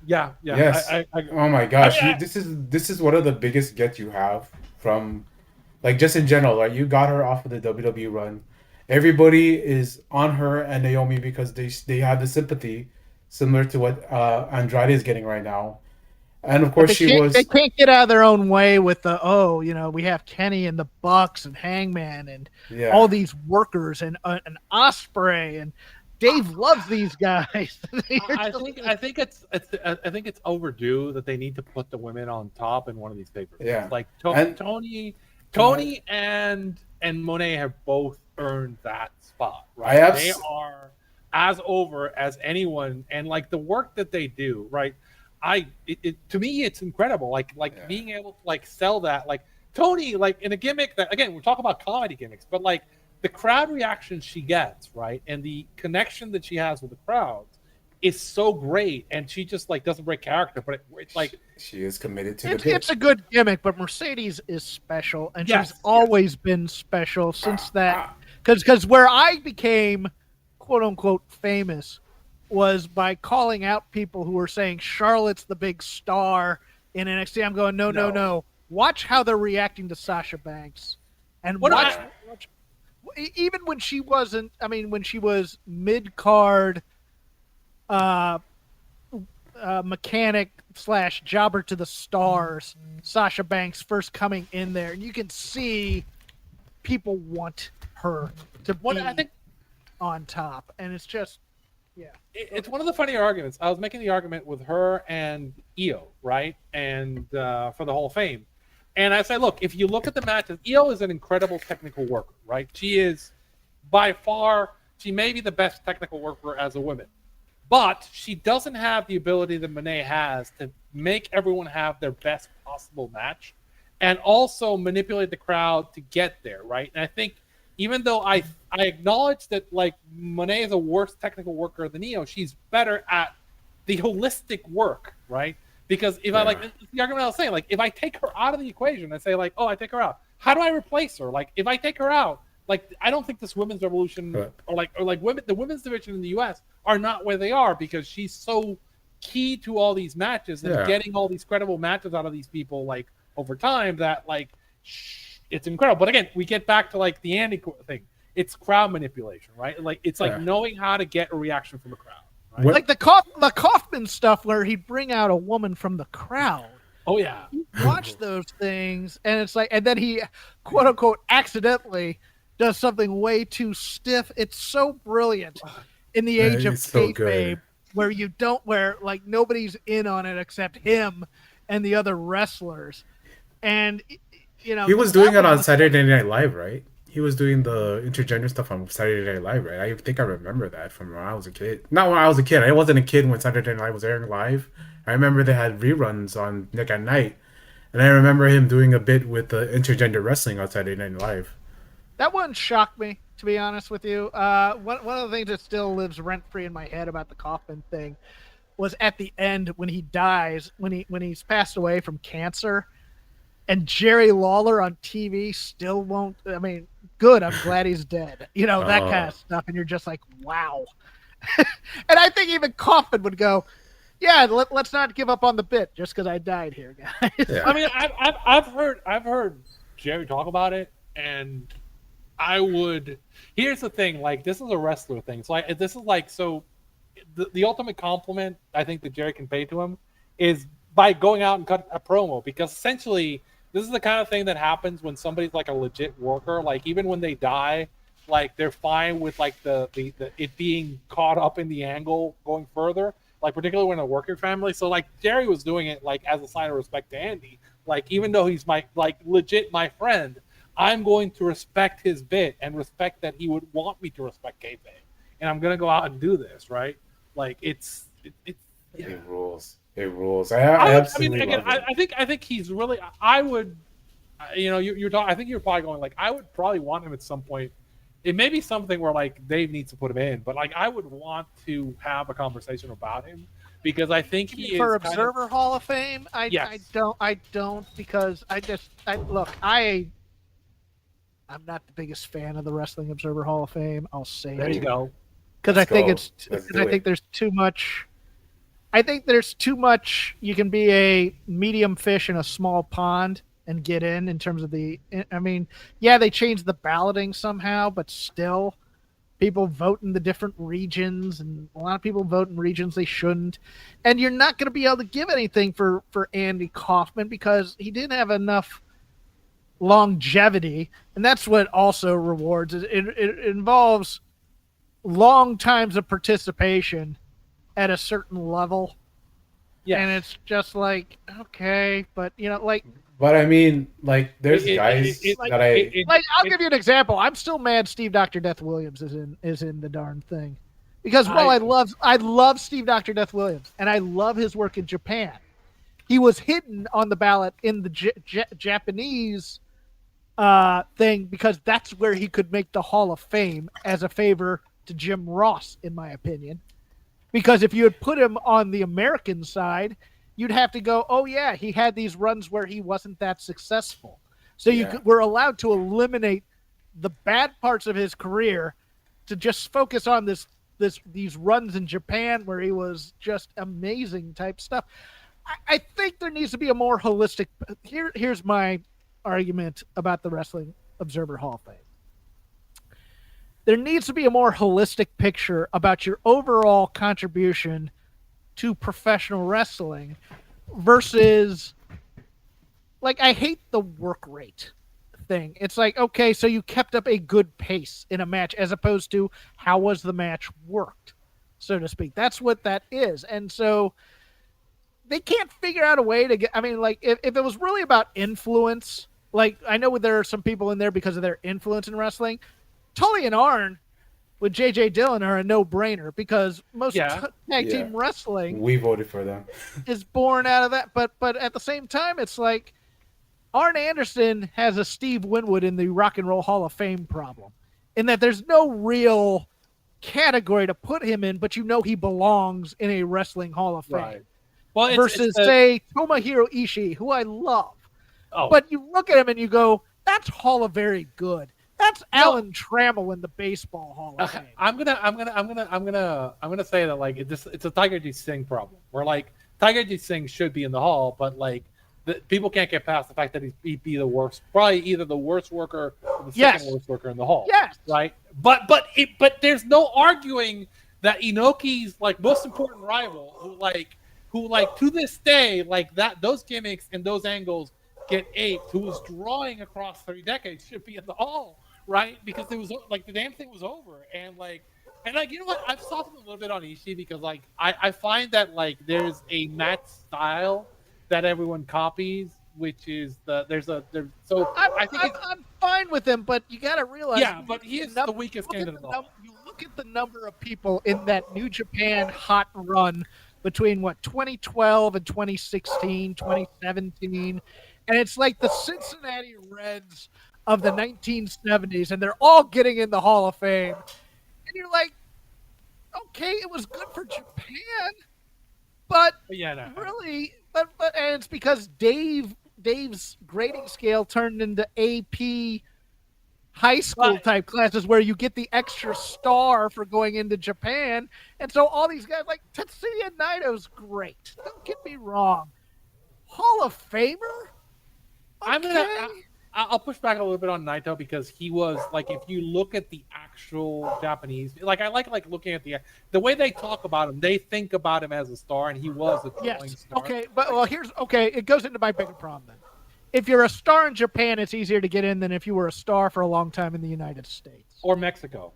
Yeah. Yes. I Oh my gosh, mean, this is one of the biggest gets you have from, like, just in general. Like, you got her off of the WWE run. Everybody is on her and Naomi because they have the sympathy similar to what Andrade is getting right now. And of But course she they was, can't get out of their own way with the we have Kenny and the Bucks and Hangman and all yeah. these workers and Osprey and Dave loves these guys. I think it's overdue that they need to put the women on top in one of these papers. Yeah. Like And Tony and Monet have both earned that spot, I right? They abs- are as over as anyone, and like the work that they do, right? To me it's incredible. Like Yeah. being able to like sell that, like Tony, like in a gimmick that, again, we're talking about comedy gimmicks, but like the crowd reaction she gets, right, and the connection that she has with the crowds is so great, and she just like doesn't break character, but it's like she is committed to the it's bit. a good gimmick, but Mercedes is special, and Yes, she's always been special since that. Ah, Because where I became quote unquote famous was by calling out people who were saying Charlotte's the big star in NXT. I'm going, no. Watch how they're reacting to Sasha Banks, and watch even when she wasn't. I mean, when she was mid card, mechanic / jobber to the stars. Sasha Banks first coming in there, and you can see people want her to be I think on top, and it's just it's one of the funnier arguments. I was making the argument with her and Io, right, and for the Hall of Fame, and I said, look, if you look at the matches, Io is an incredible technical worker, right? She is by far, she may be the best technical worker as a woman, but she doesn't have the ability that Monet has to make everyone have their best possible match, and also manipulate the crowd to get there, right? And I think, even though I acknowledge that like Monet is a worse technical worker than Io, she's better at the holistic work, right? Because if I like the argument I was saying, like if I take her out of the equation, I say like, oh, I take her out. How do I replace her? Like if I take her out, like I don't think this women's revolution or the women's division in the US are not where they are, because she's so key to all these matches and getting all these credible matches out of these people like over time that like it's incredible. But again, we get back to like the Andy thing. It's crowd manipulation, right? Like it's like knowing how to get a reaction from a crowd. Right? like the Kaufman stuff where he'd bring out a woman from the crowd. Oh yeah, You watch those things, and it's like, and then he quote unquote accidentally does something way too stiff. It's so brilliant in the age of it's so kayfabe, good. where like nobody's in on it except him and the other wrestlers, and He was doing it on Saturday Night Live, right? He was doing the intergender stuff on Saturday Night Live, right? I think I remember that from when I was a kid. Not when I was a kid. I wasn't a kid when Saturday Night Live was airing live. I remember they had reruns on Nick at Night, and I remember him doing a bit with the intergender wrestling on Saturday Night Live. That one shocked me, to be honest with you. One of the things that still lives rent free in my head about the Kaufman thing was at the end when he dies, when he's passed away from cancer. And Jerry Lawler on TV still won't. I mean, good. I'm glad he's dead. That kind of stuff. And you're just like, wow. And I think even Kaufman would go, yeah, let's not give up on the bit just because I died here, guys. Yeah. I mean, I've heard Jerry talk about it, and I would. Here's the thing: like, this is a wrestler thing. So this is like the ultimate compliment I think that Jerry can pay to him is by going out and cut a promo, because essentially this is the kind of thing that happens when somebody's like a legit worker. Like even when they die, like they're fine with like the it being caught up in the angle going further. Like particularly when a working family. So like Jerry was doing it like as a sign of respect to Andy. Like even though he's my like legit my friend, I'm going to respect his bit and respect that he would want me to respect kayfabe, and I'm gonna go out and do this, right? Like it's yeah. It rules. It rules. I absolutely love it. I think he's really. I would, you're talking. I think you're probably going like I would probably want him at some point. It may be something where like Dave needs to put him in, but like I would want to have a conversation about him because I think he for is Observer Hall of Fame. I don't because I'm not the biggest fan of the Wrestling Observer Hall of Fame. I'll say There you go. because I think Let's do it. there's too much. I think there's too much. You can be a medium fish in a small pond and get in terms of the. I mean, yeah, they changed the balloting somehow, but still, people vote in the different regions, and a lot of people vote in regions they shouldn't. And you're not going to be able to give anything for Andy Kaufman because he didn't have enough longevity, and that's what also rewards it. It involves long times of participation at a certain level. Yeah. And it's just like, okay, but like But I mean, like, there's guys I'll give you an example. I'm still mad Steve Dr. Death Williams is in the darn thing. Because I love Steve Dr. Death Williams and I love his work in Japan. He was hidden on the ballot in the Japanese thing because that's where he could make the Hall of Fame as a favor to Jim Ross, in my opinion. Because if you had put him on the American side, you'd have to go, oh, yeah, he had these runs where he wasn't that successful. So you were allowed to eliminate the bad parts of his career to just focus on these runs in Japan where he was just amazing type stuff. I think there needs to be a more holistic. Here's my argument about the Wrestling Observer Hall of Fame. There needs to be a more holistic picture about your overall contribution to professional wrestling versus, like, I hate the work rate thing. It's like, okay, so you kept up a good pace in a match as opposed to how was the match worked, so to speak. That's what that is. And so they can't figure out a way to get, I mean, like, if it was really about influence, like, I know there are some people in there because of their influence in wrestling. Tully and Arn with J.J. Dillon are a no-brainer because most tag team wrestling we voted for them is born out of that. But at the same time, it's like Arn Anderson has a Steve Winwood in the Rock and Roll Hall of Fame problem in that there's no real category to put him in, but he belongs in a wrestling Hall of Fame. Right. Well, versus, say, Tomohiro Ishii, who I love. Oh. But you look at him and you go, that's Hall of Very Good. That's Alan Trammell in the Baseball Hall of Fame. I'm gonna say that, like, it's a Tiger G Singh problem. Where, like, Tiger G Singh should be in the Hall, but, like, people can't get past the fact that he'd be the worst, probably either the worst worker or the second worst worker in the Hall. Yes. Right. But there's no arguing that Inoki's, like, most important rival, who to this day, like, that those gimmicks and those angles get aped, who was drawing across 3 decades, should be in the Hall. Right, because it was like the damn thing was over, and you know what? I've softened a little bit on Ishii because, like, I find that, like, there's a match style that everyone copies, which is I think I'm fine with him, but you got to realize, but he is the weakest candidate. You look at the number of people in that New Japan hot run between 2012 and 2016, 2017, and it's like the Cincinnati Reds of the 1970s, and they're all getting in the Hall of Fame. And you're like, okay, it was good for Japan, but really, but and it's because Dave's grading scale turned into AP high school type classes where you get the extra star for going into Japan, and so all these guys, like Tetsuya Naito's great. Don't get me wrong, Hall of Famer. Okay. I'll push back a little bit on Naito because he was, like, if you look at the actual Japanese, like, I like looking at the way they talk about him, they think about him as a star, and he was a drawing star. Okay, but it goes into my bigger problem then. If you're a star in Japan, it's easier to get in than if you were a star for a long time in the United States. Or Mexico.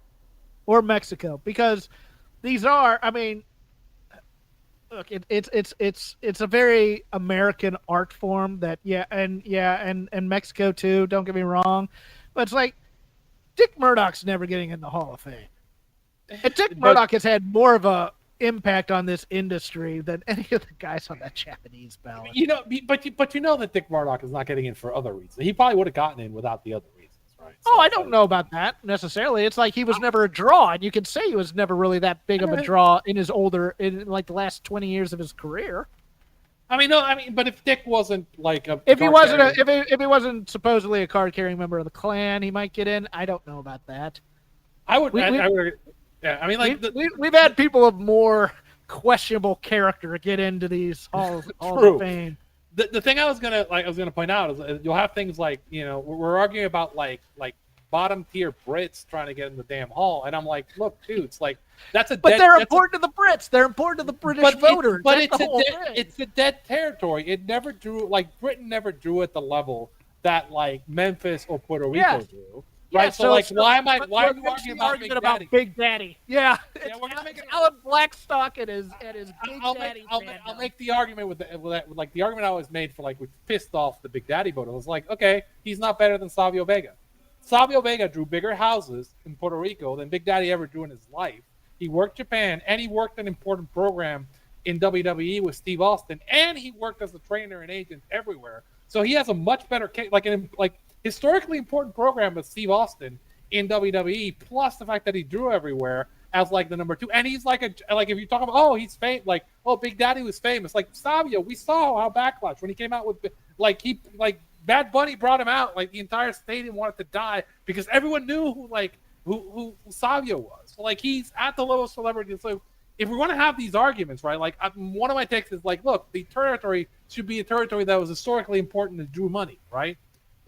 Because these are, I mean, look, it's a very American art form that and Mexico too. Don't get me wrong, but it's like Dick Murdoch's never getting in the Hall of Fame, and Dick Murdoch has had more of a impact on this industry than any of the guys on that Japanese ballot. But you know that Dick Murdoch is not getting in for other reasons. He probably would have gotten in without the other reasons. Right. So I don't know about that necessarily. It's like he was never a draw, and you can say he was never really that big of a draw in like the last 20 years of his career. But if Dick wasn't like if he wasn't supposedly a card carrying member of the Klan, he might get in. I don't know about that. I would. We've had people of more questionable character get into these halls True. of fame. The thing I was gonna point out is you'll have things like, we're arguing about like bottom tier Brits trying to get in the damn hall, and I'm like, look, dudes, like that's a But dead, they're important to the Brits. They're important to the British voters. But That's the whole thing. it's a dead territory. It never drew, like, Britain never drew at the level that like Memphis or Puerto Rico drew. Right, Yeah, so like, why are you what's arguing the about Big Daddy? Big Daddy? Yeah, we're gonna make it. Alan Blackstock and his Big Daddy. I'll make the argument with like the argument I always made for like, which pissed off the Big Daddy voter. I was like, okay, he's not better than Savio Vega. Savio Vega drew bigger houses in Puerto Rico than Big Daddy ever drew in his life. He worked Japan, and he worked an important program in WWE with Steve Austin, and he worked as a trainer and agent everywhere. So he has a much better case, like historically important program with Steve Austin in WWE, plus the fact that he drew everywhere as like the number 2. And he's like if you talk about, he's famous, like, Big Daddy was famous. Like Savio, we saw how Backlash, when he came out with Bad Bunny brought him out, like the entire stadium wanted to die because everyone knew who Savio was. So like, he's at the level of celebrity. So if we want to have these arguments, right, like, one of my takes is like, look, the territory should be a territory that was historically important and drew money, right?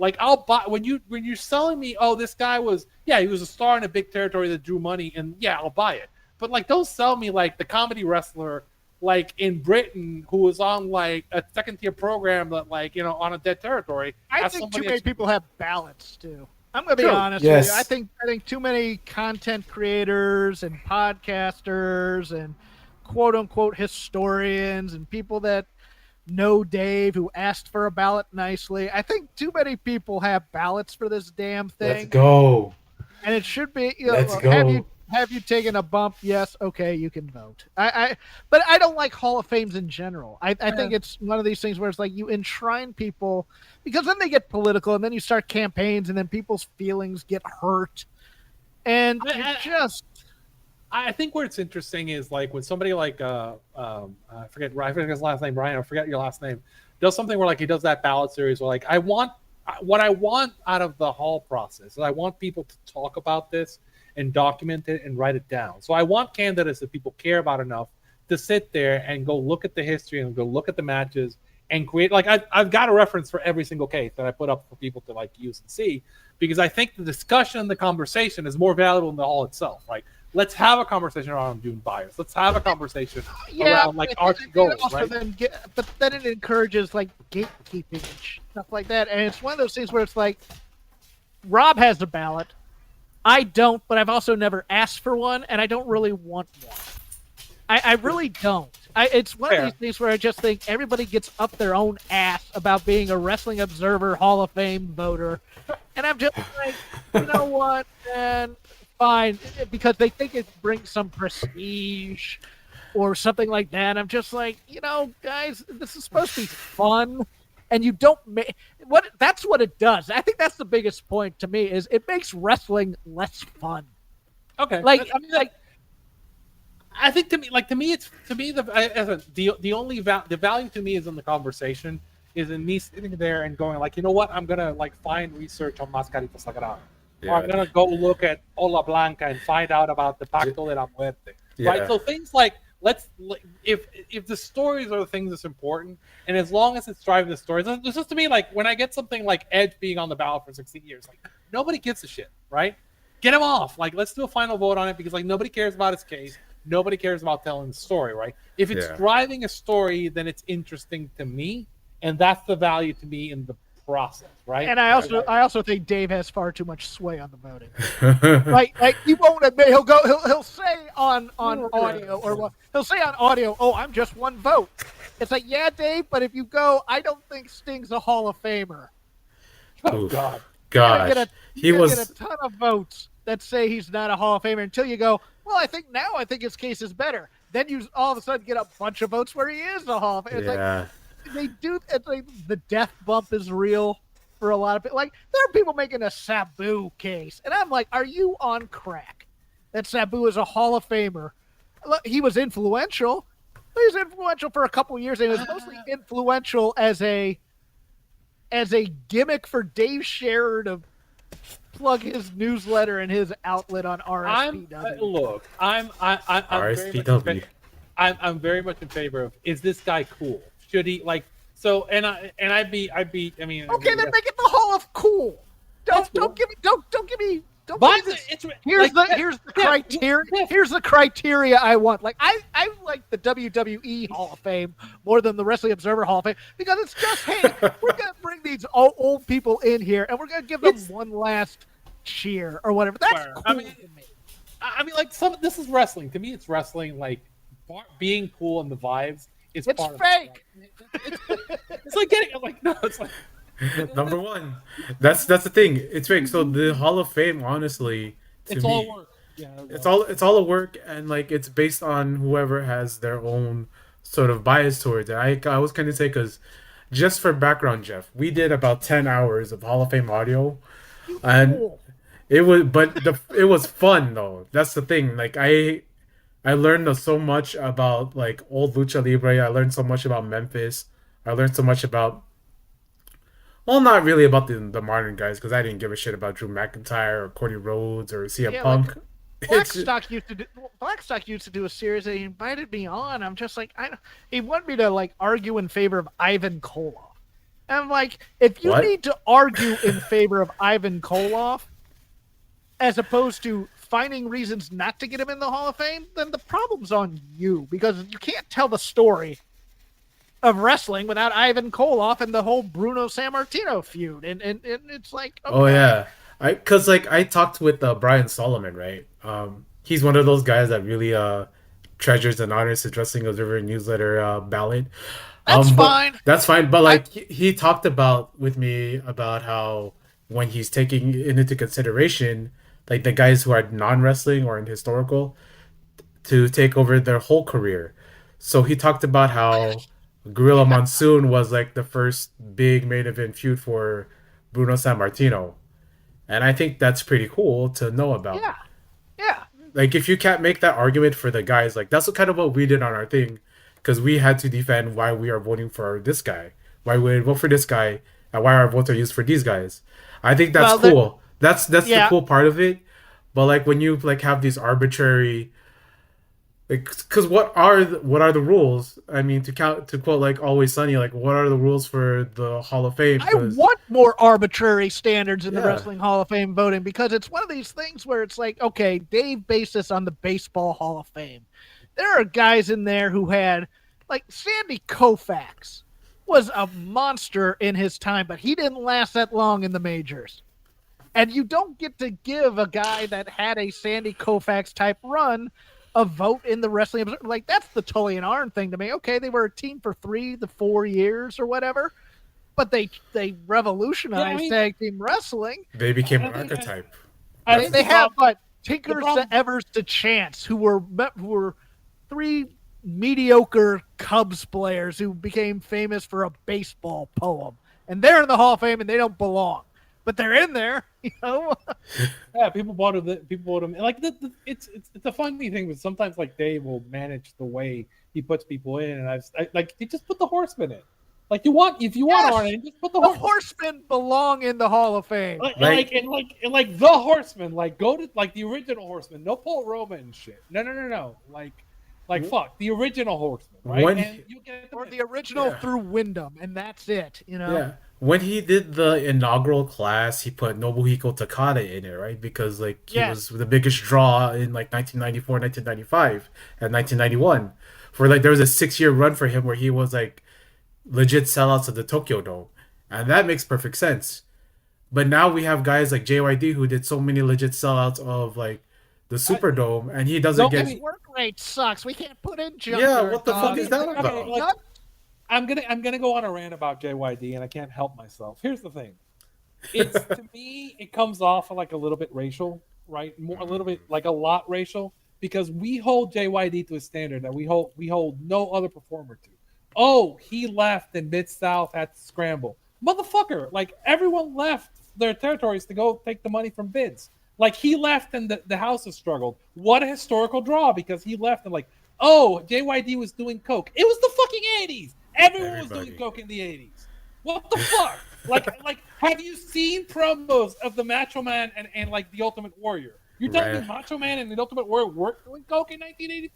Like, I'll buy when you're selling me, this guy was, he was a star in a big territory that drew money, and I'll buy it. But like, don't sell me like the comedy wrestler like in Britain who was on like a second tier program that on a dead territory. I think too many people have ballots too. I'm gonna be honest Yes. with you. I think too many content creators and podcasters and quote unquote historians and people that know Dave who asked for a ballot nicely. I think too many people have ballots for this damn thing. Let's go. And it should be. Let's go. Have you taken a bump? Yes. Okay, you can vote. But I don't like Hall of Fames in general. I think it's one of these things where it's like you enshrine people because then they get political and then you start campaigns and then people's feelings get hurt. And I think where it's interesting is like when somebody like I forget his last name, Ryan. I forget your last name. Does something where like he does that ballot series where like what I want out of the hall process is I want people to talk about this and document it and write it down. So I want candidates that people care about enough to sit there and go look at the history and go look at the matches and create, like, I've got a reference for every single case that I put up for people to like use and see, because I think the discussion and the conversation is more valuable than the hall itself. Like, let's have a conversation around Dune bias. Let's have a conversation around like arch goals, right? But then it encourages like gatekeeping and stuff like that. And it's one of those things where it's like, Rob has a ballot. I don't, but I've also never asked for one, and I don't really want one. I really don't. It's one of these things where I just think everybody gets up their own ass about being a Wrestling Observer Hall of Fame voter. And I'm just like, you know what, man, fine. Because they think it brings some prestige or something like that. I'm just like, guys, this is supposed to be fun. And you don't make that's what it does. I think that's the biggest point to me is it makes wrestling less fun. Okay. I think the value to me is in the conversation, is in me sitting there and going like, you know what, I'm gonna like find research on Mascarita Sagrada. Or I'm gonna go look at Ola Blanca and find out about the Pacto de la Muerte. Right? So things like, if the stories are the things that's important, and as long as it's driving the stories, it's just to me like when I get something like Edge being on the ballot for 16 years, like nobody gives a shit, right? Get him off. Like, let's do a final vote on it because like nobody cares about his case, nobody cares about telling the story, right? If it's driving a story, then it's interesting to me, and that's the value to me in the process, right? And I also think Dave has far too much sway on the voting. like he won't admit. He'll say on audio or he'll say on audio, "Oh, I'm just one vote." It's like, yeah, Dave, but if you go, I don't think Sting's a Hall of Famer. Oh God, he get a ton of votes that say he's not a Hall of Famer until you go, well, I think his case is better. Then you all of a sudden get a bunch of votes where he is a Hall of Famer. It's like, they do. It's like the death bump is real for a lot of people. Like, there are people making a Sabu case, and I'm like, are you on crack? That Sabu is a Hall of Famer. Look, he was influential. He was influential for a couple of years, and he was mostly influential as a gimmick for Dave Scherer to plug his newsletter and his outlet on RSPW. I'm RSPW. I'm very much in favor of. Is this guy cool? Should he like? So I'd be. I mean. Okay, then make it the Hall of Cool. Don't give me. But here's the criteria. Here's the criteria I want. Like I like the WWE Hall of Fame more than the Wrestling Observer Hall of Fame because it's just, hey, we're gonna bring these old people in here and we're gonna give them one last cheer or whatever. That's cool to me. I mean, like this is wrestling. To me, it's wrestling. Like being cool and the vibes is. It's part fake. It's like getting like no. It's like. Number one, that's the thing. It's fake. So the Hall of Fame, honestly, it's all work. Yeah, it's all a work, and like it's based on whoever has their own sort of bias towards it. I was kind of say because just for background, Jeff, we did about 10 hours of Hall of Fame audio, and it was fun though. That's the thing. Like I learned so much about like old lucha libre. I learned so much about Memphis. I learned so much about. Well, not really about the modern guys because I didn't give a shit about Drew McIntyre or Cody Rhodes or CM Punk. Like, Blackstock used to do a series that he invited me on. I'm just like, he wanted me to like argue in favor of Ivan Koloff. And I'm like, if you need to argue in favor of Ivan Koloff, as opposed to finding reasons not to get him in the Hall of Fame, then the problem's on you because you can't tell the story of wrestling without Ivan Koloff and the whole Bruno Sammartino feud, and it's like, okay. Oh yeah, because like I talked with Brian Solomon, right? He's one of those guys that really treasures and honors his Wrestling Observer newsletter ballot. That's fine. That's fine, but like he talked about with me about how when he's taking into consideration like the guys who are non-wrestling or in historical to take over their whole career. So he talked about how Gorilla Monsoon was like the first big main event feud for Bruno Sammartino. And I think that's pretty cool to know about. Yeah. Like if you can't make that argument for the guys, like that's kind of what we did on our thing. Because we had to defend why we are voting for this guy. Why we vote for this guy and why our votes are used for these guys. I think that's cool. That's the cool part of it. But like when you like have these arbitrary because what are the rules? I mean, to quote like Always Sunny, like what are the rules for the Hall of Fame? I want more arbitrary standards in the Wrestling Hall of Fame voting because it's one of these things where it's like, okay, Dave based this on the Baseball Hall of Fame. There are guys in there who had, like Sandy Koufax was a monster in his time, but he didn't last that long in the majors. And you don't get to give a guy that had a Sandy Koufax type run a vote in the Wrestling Observer. Like, that's the Tully and Arn thing to me. Okay, they were a team for 4 years or whatever, but they revolutionized tag team wrestling. They became an archetype. They have, but Tinkers to Evers to Chance, who were three mediocre Cubs players who became famous for a baseball poem. And they're in the Hall of Fame and they don't belong. But they're in there, you know. Yeah, people bought them. And like it's a funny thing, but sometimes like Dave will manage the way he puts people in, and I like you just put the Horsemen in. Like if you want on it, just put the Horsemen belong in the Hall of Fame. Like the Horsemen, like go to like the original Horsemen, no Paul Roman and shit. No. Like fuck the original Horsemen, right? And you get the original through Wyndham, and that's it, you know. Yeah. When he did the inaugural class, he put Nobuhiko Takada in it, right? Because like he was the biggest draw in like 1994, 1995, and 1991. For like there was a 6-year run for him where he was like legit sellouts of the Tokyo Dome, and that makes perfect sense. But now we have guys like JYD who did so many legit sellouts of like the Superdome, and he doesn't get. His work rate sucks. We can't put in Junker. Yeah, what the fuck is that about? Okay, like, I'm gonna go on a rant about JYD, and I can't help myself. Here's the thing: it's to me, it comes off like a little bit racial, right? A little bit like a lot racial, because we hold JYD to a standard that we hold no other performer to. Oh, he left and Mid-South had to scramble, motherfucker! Like everyone left their territories to go take the money from Vince. Like he left and the house has struggled. What a historical draw because he left and like, oh, JYD was doing coke. It was the fucking 80s. Everyone was doing coke in the 80s. What the fuck? like, have you seen promos of the Macho Man and like the Ultimate Warrior? You're telling me Macho Man and the Ultimate Warrior weren't doing coke in 1980?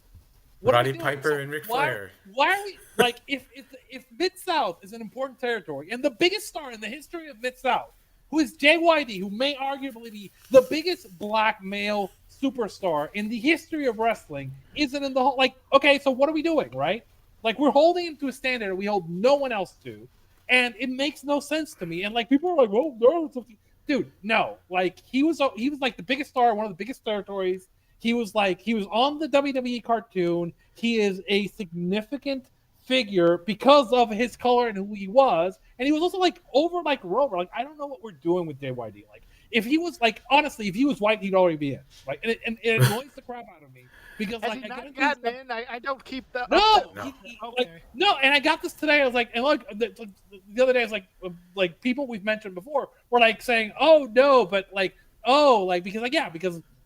What are we Roddy doing? Piper and Ric why, Flair. why are we like if Mid South is an important territory and the biggest star in the history of Mid South, who is JYD, who may arguably be the biggest black male superstar in the history of wrestling, isn't in the whole like okay, so what are we doing, right? Like we're holding him to a standard that we hold no one else to, and it makes no sense to me. And like people are like, well, no, dude, no, like he was like the biggest star, one of the biggest territories. He was on the WWE cartoon. He is a significant figure because of his color and who he was. And he was also like over like Rover. Like, I don't know what we're doing with JYD. Like, if he was like, honestly, if he was white, he'd already be in. Right. And it annoys the crap out of me because Has like he I not got gotten in? I don't keep that. no, No. Okay. no, and I got this today. I was like, and look, the other day, I was like people we've mentioned before were like saying, oh no, but like, oh, like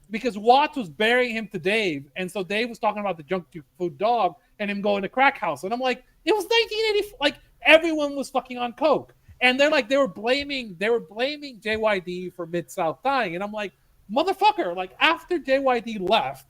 because Watts was burying him to Dave, and so Dave was talking about the junk food dog and him going to crack house, and I'm like, it was 1980, like everyone was fucking on coke, and they were blaming JYD for Mid South dying, and I'm like, motherfucker, like after JYD left,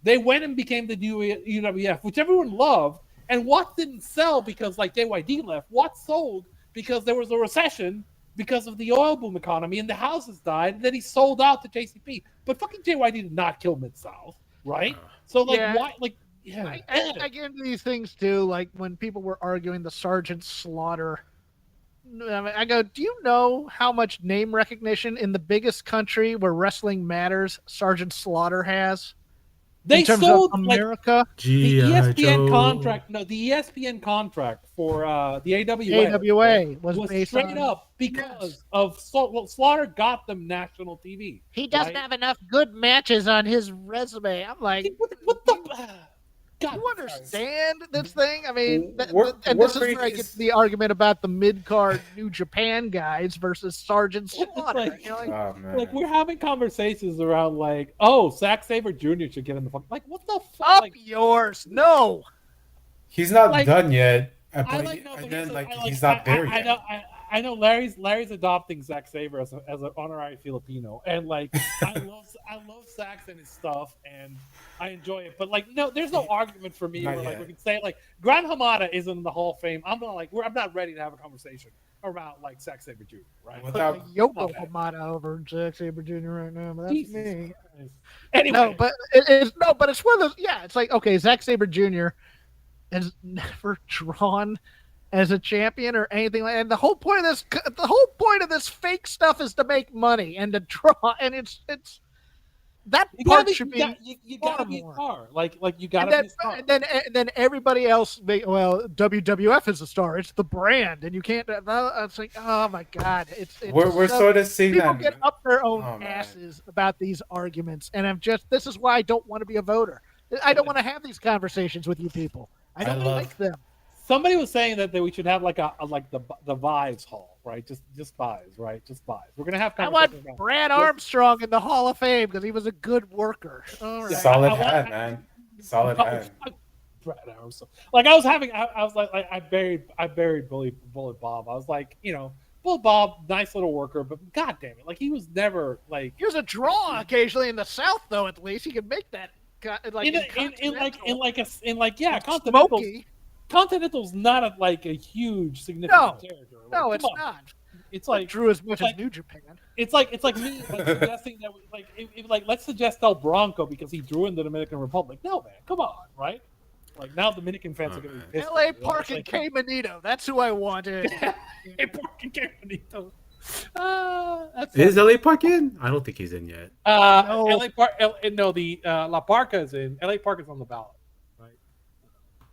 they went and became the new UWF, which everyone loved, and Watts didn't sell because like JYD left. Watts sold because there was a recession because of the oil boom economy and the houses died, and then he sold out to JCP. But fucking JYD did not kill Mid-South, right? So like Yeah. why like yeah. I get into these things too, like when people were arguing the Sergeant Slaughter. I go, do you know how much name recognition in the biggest country where wrestling matters Sergeant Slaughter has? They in terms sold of like America, the G.I. ESPN Joe. contract. No, the ESPN contract for the AWA, AWA was based straight on, up because of Slaughter got them national TV. he doesn't right? have enough good matches on his resume. I'm like, What the God, you understand this thing? I mean, Work this is rate where I get is- to the argument about the mid-card New Japan guys versus Sergeant Slaughter. like- You know, like, Oh man. Like we're having conversations around like, oh, Zack Sabre Jr. should get in the fuck. Like what the fuck? up Like, yours. No. He's not like- done yet. I But like no, and but then like, he's not there I yet. know. I know Larry's adopting Zack Sabre as an honorary Filipino, and like I love Zack and his stuff, and I enjoy it. But like, no, there's no argument for me Not where like yet. we can say like Gran Hamada isn't in the Hall of Fame. I'm not ready to have a conversation around like Zack Sabre Jr. Right? Without- Put Yoko Hamada over Zack Sabre Jr. right now, but that's Jesus me. Christ. Anyway, No, but it's one of those. Yeah, it's like, okay, Zack Sabre Jr. has never drawn as a champion or anything like. And the whole point of this fake stuff is to make money and to draw, and it's that you part gotta should be. you gotta far be a more. star. Like you And gotta then, be a star. and then everybody else, WWF is a star. It's the brand, and you can't. It's like, oh my god, it's We're so- sort of seeing people that. get up their own Oh, man. asses about these arguments, and this is why I don't want to be a voter. I don't want to have these conversations with you people. I don't love- like them. Somebody was saying that we should have like a like the Vives Hall, right? Just Vives, right? Just Vives. We're gonna have I want conversations about Brad Armstrong in the Hall of Fame because he was a good worker. All right. Solid I want- hat, man. Solid hat. Brad Armstrong. Like I was having, I was like I buried Bullet Bob. I was like, Bullet Bob, nice little worker, but god damn it, like he was never like He was a draw occasionally in the South, though. At least he could make that. Like Continental. Smoky. Continental's not a huge significant territory. Like, No, come it's on. not. It's like Drew as much like- as New Japan. It's like me suggesting that let's suggest El Bronco because he drew in the Dominican Republic. No man, come on, right? Like now Dominican fans are gonna be pissed. L.A. at me, Park and right? K. Manito. That's who I wanted. Hey, Park and Caminito. That's Is LA Park in? I don't think he's in yet. No. LA Park. No, the La Parca is in. LA Park is on the ballot, right?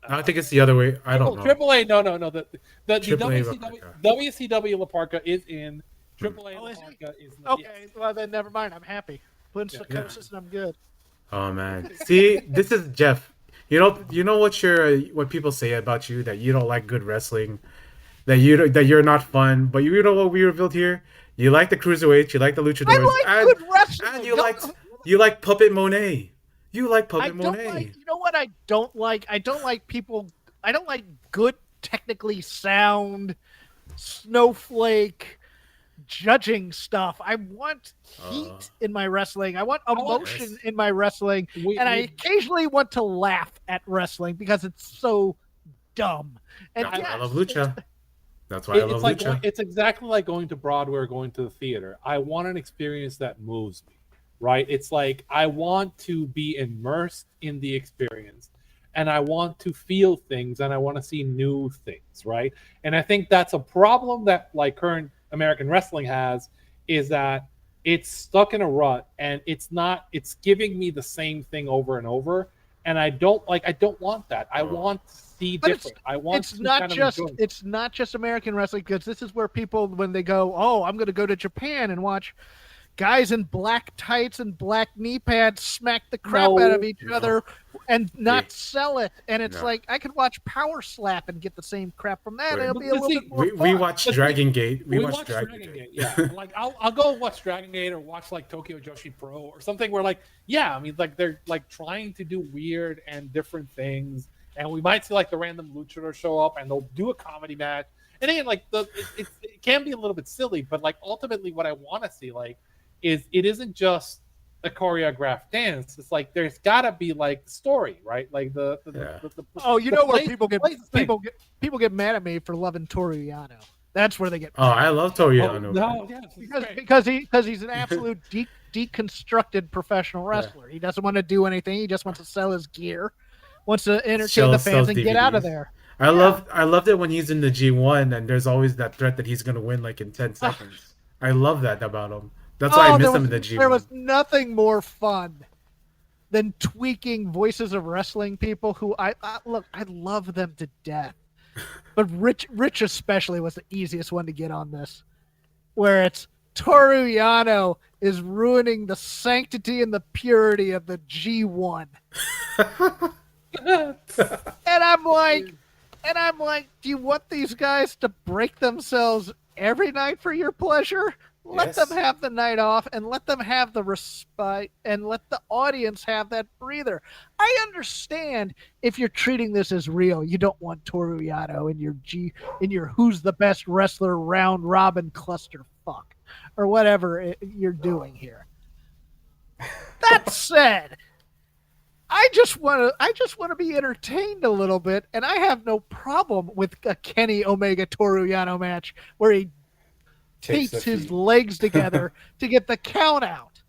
I think it's the other way. I don't know. AAA, no. The AAA La WCW La Parca is in. AAA Oh, La is he? Parca is not. Okay, well then never mind. I'm happy. Put in psychosis and I'm good. Oh man. See, this is Jeff. You know what people say about you, that you don't like good wrestling, that you're not fun. But you know what we revealed here? You like the cruiserweights, you like the luchadors, I like good wrestling. and you like Puppet Monet. You like I Puppet don't Monet. like. You know what I don't like? I don't like people. I don't like good, technically sound, snowflake, judging stuff. I want heat in my wrestling. I want emotion in my wrestling. And I occasionally want to laugh at wrestling because it's so dumb. And That's why I love lucha. That's why I love like lucha. it's exactly like going to Broadway or going to the theater. I want an experience that moves me, right? It's like I want to be immersed in the experience, and I want to feel things, and I want to see new things, right? And I think that's a problem that like current American wrestling has, is that it's stuck in a rut, and it's giving me the same thing over and over, and I don't want that. I want to see different. It's not just American wrestling, because this is where people, when they go, oh, I'm going to go to Japan and watch guys in black tights and black knee pads smack the crap out of each other and not sell it. And it's like, I could watch Power Slap and get the same crap from that. It'll be a little bit more fun. We watch Dragon Gate. We watch Dragon Gate. Yeah. Like I'll go watch Dragon Gate or watch like Tokyo Joshi Pro or something where like, yeah, I mean, like they're like trying to do weird and different things. And we might see like the random luchador show up and they'll do a comedy match. And again, like it can be a little bit silly, but like ultimately what I want to see like is it isn't just a choreographed dance. It's like there's gotta be like story, right? Like the where people get mad at me for loving Toru Yano. That's where they get mad. Oh, I love Toru Yano. No, yes, because he's an absolute deconstructed professional wrestler. He doesn't want to do anything. He just wants to sell his gear, wants to entertain the fans and get out of there. I loved it when he's in the G1 and there's always that threat that he's gonna win like in 10 seconds. I love that about him. That's why I miss him in the G1. There was nothing more fun than tweaking Voices of Wrestling people who I love them to death. But Rich especially was the easiest one to get on this, where it's Toru Yano is ruining the sanctity and the purity of the G1. And I'm like, do you want these guys to break themselves every night for your pleasure? Let them have the night off and let them have the respite and let the audience have that breather. I understand if you're treating this as real. You don't want Toru Yano in your who's the best wrestler round robin clusterfuck or whatever you're doing here. That said, I just want to be entertained a little bit, and I have no problem with a Kenny Omega Toru Yano match where he beats his legs together to get the count out.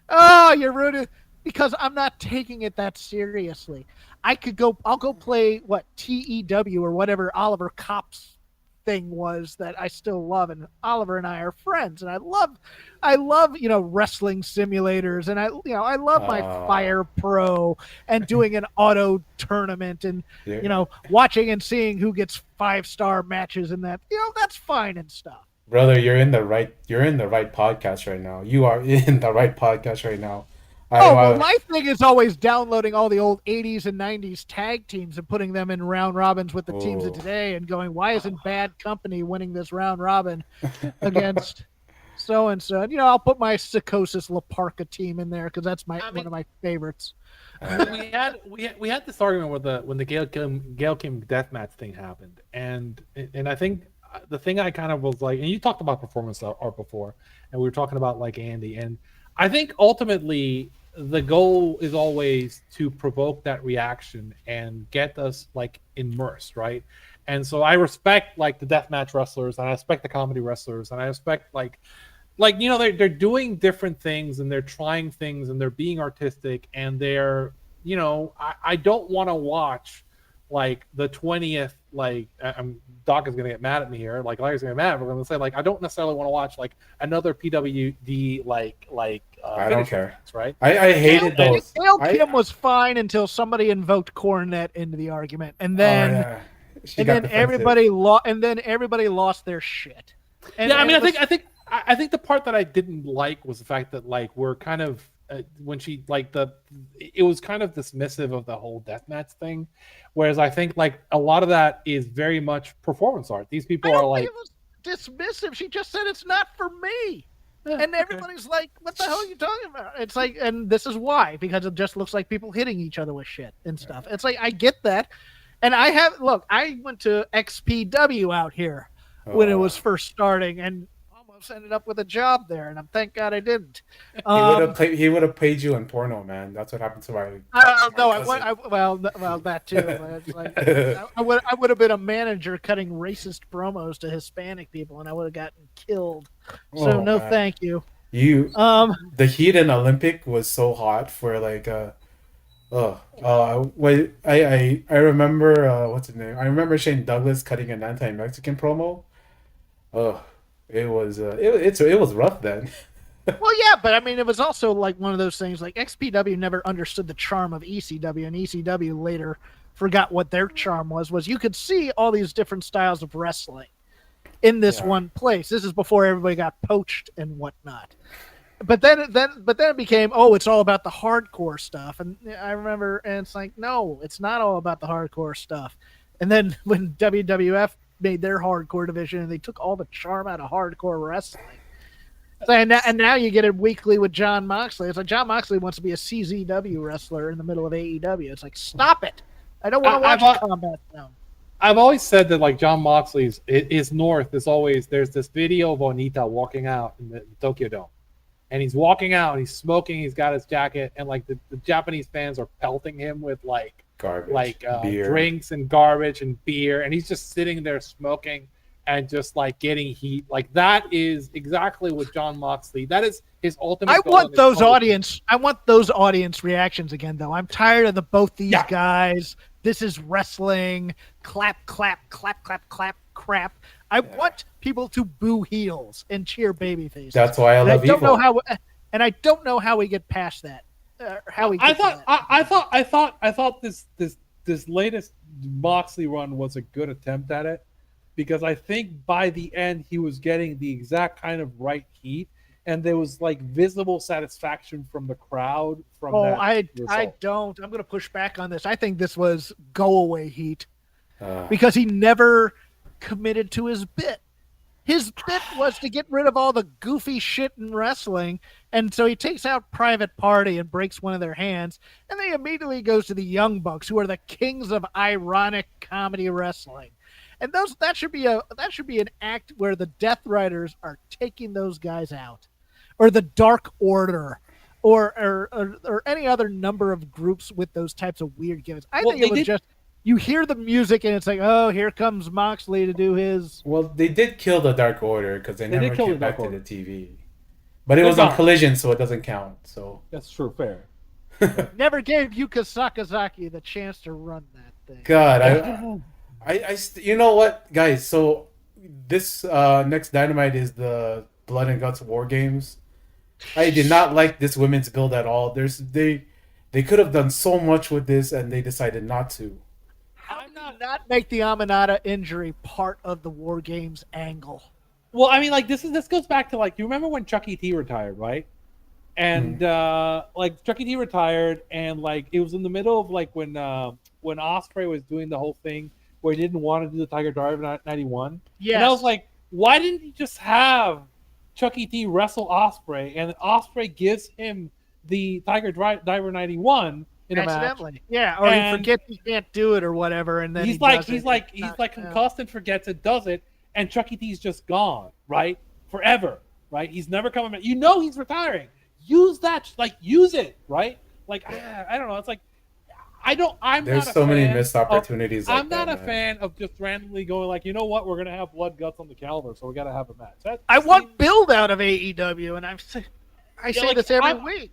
Oh, you're ruining, because I'm not taking it that seriously. I'll go play TEW or whatever Oliver Kopp's thing was that I still love, and Oliver and I are friends, and I love wrestling simulators, and I love my Fire Pro and doing an auto tournament and watching and seeing who gets 5-star matches and that that's fine and stuff. Brother, you're in the right podcast right now. You are in the right podcast right now. My thing is always downloading all the old 80s and 90s tag teams and putting them in round robins with the teams of today and going, why isn't Bad Company winning this round robin against so-and-so? And, I'll put my Psychosis La Parca team in there because that's one of my favorites. we had this argument when the Gail Kim deathmatch thing happened. And I think the thing I kind of was like, and you talked about performance art before, and we were talking about like Andy, and I think ultimately the goal is always to provoke that reaction and get us like immersed, right? And so I respect like the deathmatch wrestlers, and I respect the comedy wrestlers, and I respect like they're doing different things and they're trying things and they're being artistic, and they're I don't want to watch like the 20th, like Doc is gonna get mad at me here, like Larry's gonna get mad, but I'm gonna say like I don't necessarily want to watch like another PWD I don't care, match, right? I hated those. Gail Kim was fine until somebody invoked Cornette into the argument, and then everybody lost their shit. I think the part that I didn't like was the fact that like we're kind of when she it was kind of dismissive of the whole deathmatch thing, whereas I think like a lot of that is very much performance art. These people are like, it was dismissive. She just said it's not for me, and everybody's like, "What the hell are you talking about?" It's like, and this is why, because it just looks like people hitting each other with shit and stuff. It's like I get that, and I went to XPW out here when it was first starting, and almost ended up with a job there, and I'm thank God I didn't. He would have paid you in porno, man. That's what happened to my. Well, that too. But it's like, I would have been a manager cutting racist promos to Hispanic people, and I would have gotten killed. So no, man. thank you. The heat in Olympic was so hot for like wait, I remember what's his name? I remember Shane Douglas cutting an anti-Mexican promo. It was it was rough then. Well, yeah, but I mean, it was also like one of those things. Like XPW never understood the charm of ECW, and ECW later forgot what their charm was. Was you could see all these different styles of wrestling in this one place. This is before everybody got poached and whatnot. But then it became, it's all about the hardcore stuff. And I remember, and it's like, no, it's not all about the hardcore stuff. And then when WWF made their hardcore division, and they took all the charm out of hardcore wrestling. And now you get it weekly with Jon Moxley. It's like Jon Moxley wants to be a CZW wrestler in the middle of AEW. It's like, stop it! I don't want to watch a combat zone. I've always said that like Jon Moxley's is north is always there's this video of Onita walking out in the Tokyo Dome. And he's walking out, he's smoking, he's got his jacket, and like the Japanese fans are pelting him with like garbage, drinks and garbage and beer, and he's just sitting there smoking and just like getting heat. Like that is exactly what Jon Moxley. That is his ultimate. I want those audience reactions again, though. I'm tired of both these guys. This is wrestling. Clap, clap, clap, clap, clap, crap. I want people to boo heels and cheer babyfaces. That's why I love Evil. I don't know how we get past that. I thought this latest Moxley run was a good attempt at it, because I think by the end he was getting the exact kind of right heat, and there was like visible satisfaction from the crowd from that result. I don't. I'm going to push back on this. I think this was go away heat because he never committed to his bit. His bit was to get rid of all the goofy shit in wrestling, and so he takes out Private Party and breaks one of their hands, and then he immediately goes to the Young Bucks, who are the kings of ironic comedy wrestling. And that should be an act where the Death Riders are taking those guys out, or the Dark Order, or any other number of groups with those types of weird gimmicks. I think it was just you hear the music and it's like, oh, here comes Moxley to do his. Well, they did kill the Dark Order because they never came back to the TV, but it was on Collision, so it doesn't count. So that's true, fair. Never gave Yuka Sakazaki the chance to run that thing. God, I you know what, guys? So this next Dynamite is the Blood and Guts War Games. I did not like this women's build at all. They could have done so much with this, and they decided not to. How did not make the Aminata injury part of the War Games angle? Well, I mean, like this goes back to like you remember when Chuck E. T retired, right? And like Chuck E. T retired, and like it was in the middle of like when Ospreay was doing the whole thing where he didn't want to do the Tiger Driver 91. Yeah, and I was like, why didn't you just have Chuck E. T wrestle Ospreay, and Ospreay gives him the Tiger Driver 91 in a match? Yeah, or he forgets he can't do it or whatever, and then he's concussed and forgets it, does it, and Chuck E. T's just gone, right? Forever, right? He's never coming back. You know he's retiring. Use that, use it, right? Like I don't know. It's like There's so many missed opportunities. I'm not a fan of just randomly going like, you know what, we're gonna have blood guts on the calendar, so we gotta have a match. I want build out of AEW, and I say this every week.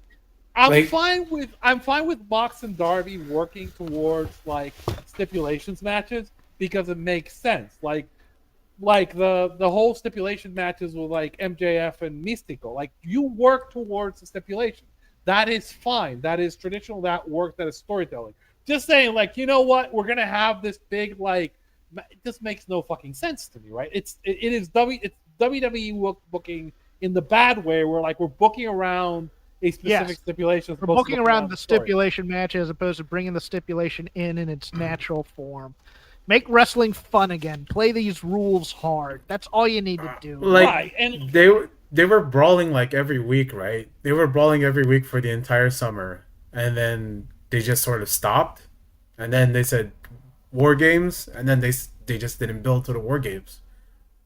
I'm fine with Mox and Darby working towards like stipulations matches because it makes sense. Like the whole stipulation matches with like MJF and Mystico. Like you work towards the stipulation. That is fine. That is traditional. That works. That is storytelling. Just saying, like, you know what? We're gonna have this big, like, it just makes no fucking sense to me, right? It's WWE booking in the bad way, where like we're booking around a specific stipulation. We're booking around the stipulation match as opposed to bringing the stipulation in its natural form. Make wrestling fun again. Play these rules hard. That's all you need to do. Like, and they were brawling like every week, right? They were brawling every week for the entire summer, and then they just sort of stopped, and then they said War Games, and then they just didn't build to the War Games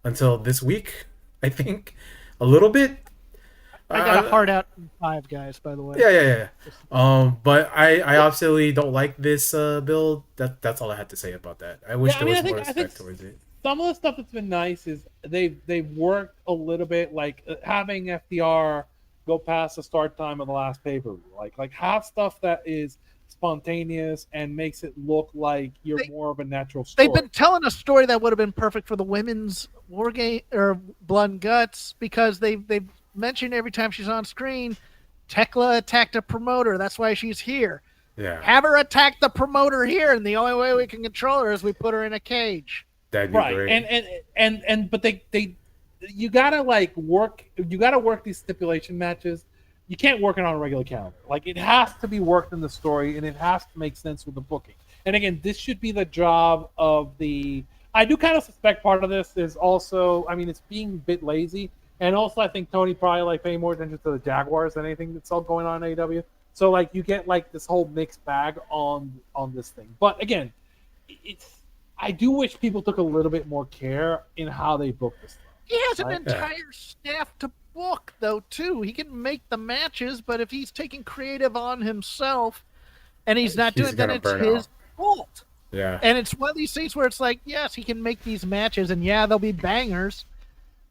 until this week, I think. a little bit. I got a heart out in Five Guys, by the way. Yeah. But I absolutely don't like this build. That's all I had to say about that. I wish Yeah, I there mean, was I more think respect towards it. some of the stuff that's been nice is they've worked a little bit, like having FDR go past the start time of the last pay-per-view, like have stuff that is spontaneous and makes it look like you're more of a natural story. They've been telling a story that would have been perfect for the women's war game or Blood and Guts, because they've mentioned every time she's on screen, Tekla attacked a promoter. That's why she's here. Yeah. Have her attack the promoter here, and the only way we can control her is we put her in a cage. That'd be Right, great. but they you gotta work these stipulation matches. You can't work it on a regular calendar. Like, it has to be worked in the story, and it has to make sense with the booking. And again, this should be the job of the. I do kind of suspect part of this is also, I mean, it's being a bit lazy, and also I think Tony probably like paying more attention to the Jaguars than anything that's all going on in AEW. So like you get like this whole mixed bag on this thing. But again, it's. I do wish people took a little bit more care in how they book this stuff. He has an Right. entire staff to book, though, too. He can make the matches, but if he's taking creative on himself and he's not doing it, then gonna it's burn his out. fault. Yeah. And it's one of these things where it's like, yes, he can make these matches, and yeah, they'll be bangers.